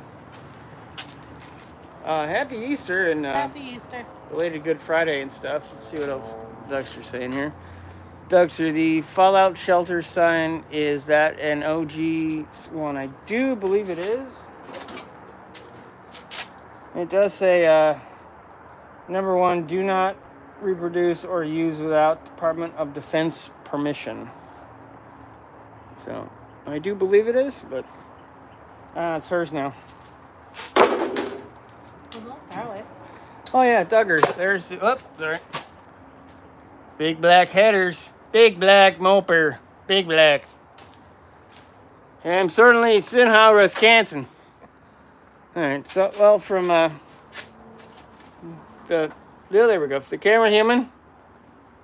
happy Easter and Happy Easter. belated Good Friday and stuff. Let's see what else Dougster's saying here. Dougster, the Fallout Shelter sign, is that an OG one? I do believe it is. It does say, number 1, do not reproduce or use without Department of Defense permission. So, I do believe it is, but it's hers now. Oh yeah, Duggars. There's the, sorry. Big black headers. Big black moper. Big black. I'm certainly Sinha, Wisconsin. Alright, so, well, from, there we go. The Camera Human.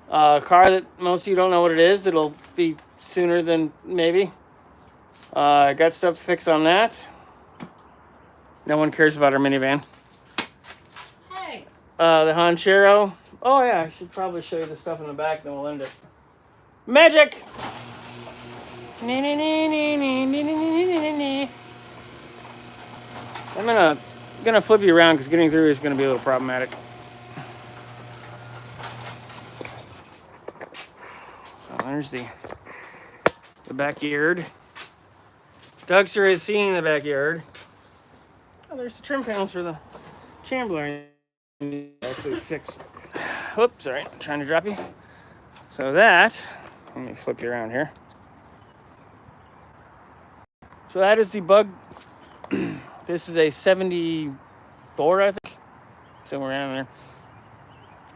Car that most of you don't know what it is. It'll be sooner than maybe. I got stuff to fix on that. No one cares about our minivan. Hey. The Honchero. Oh yeah, I should probably show you the stuff in the back, then we'll end it. Magic! I'm gonna gonna flip you around because getting through is gonna be a little problematic. So there's the backyard. Dougster is seeing the backyard. Oh, there's the trim panels for the Chambler. Actually fix. Whoops, sorry, I'm trying to drop you. So that, let me flip you around here. So that is the Bug. This is a 74, I think, somewhere around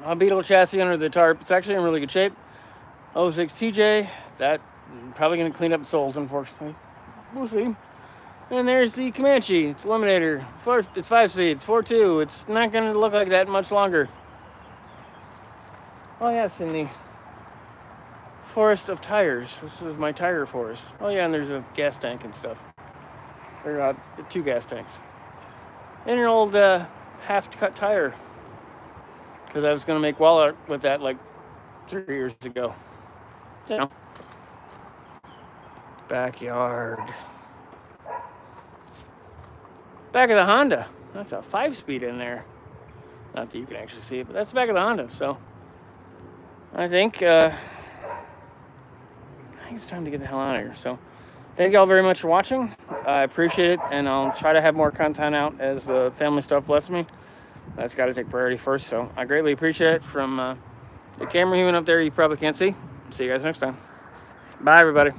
there. Beetle chassis under the tarp. It's actually in really good shape. 06 TJ. That probably going to clean up sold, unfortunately. We'll see. And there's the Comanche. It's Eliminator. It's 5-speed. It's 4.2. It's not going to look like that much longer. Oh, yes, in the forest of tires. This is my tire forest. Oh, yeah, and there's a gas tank and stuff. Or 2 gas tanks. And an old half-cut tire. Because I was going to make wall art with that like 3 years ago. You know. Backyard. Back of the Honda. That's a 5-speed in there. Not that you can actually see it, but that's the back of the Honda. So I think it's time to get the hell out of here. So thank you all very much for watching. I appreciate it, and I'll try to have more content out as the family stuff lets me. That's got to take priority first. So I greatly appreciate it. From the camera human up there, you probably can't see. See you guys next time. Bye, everybody.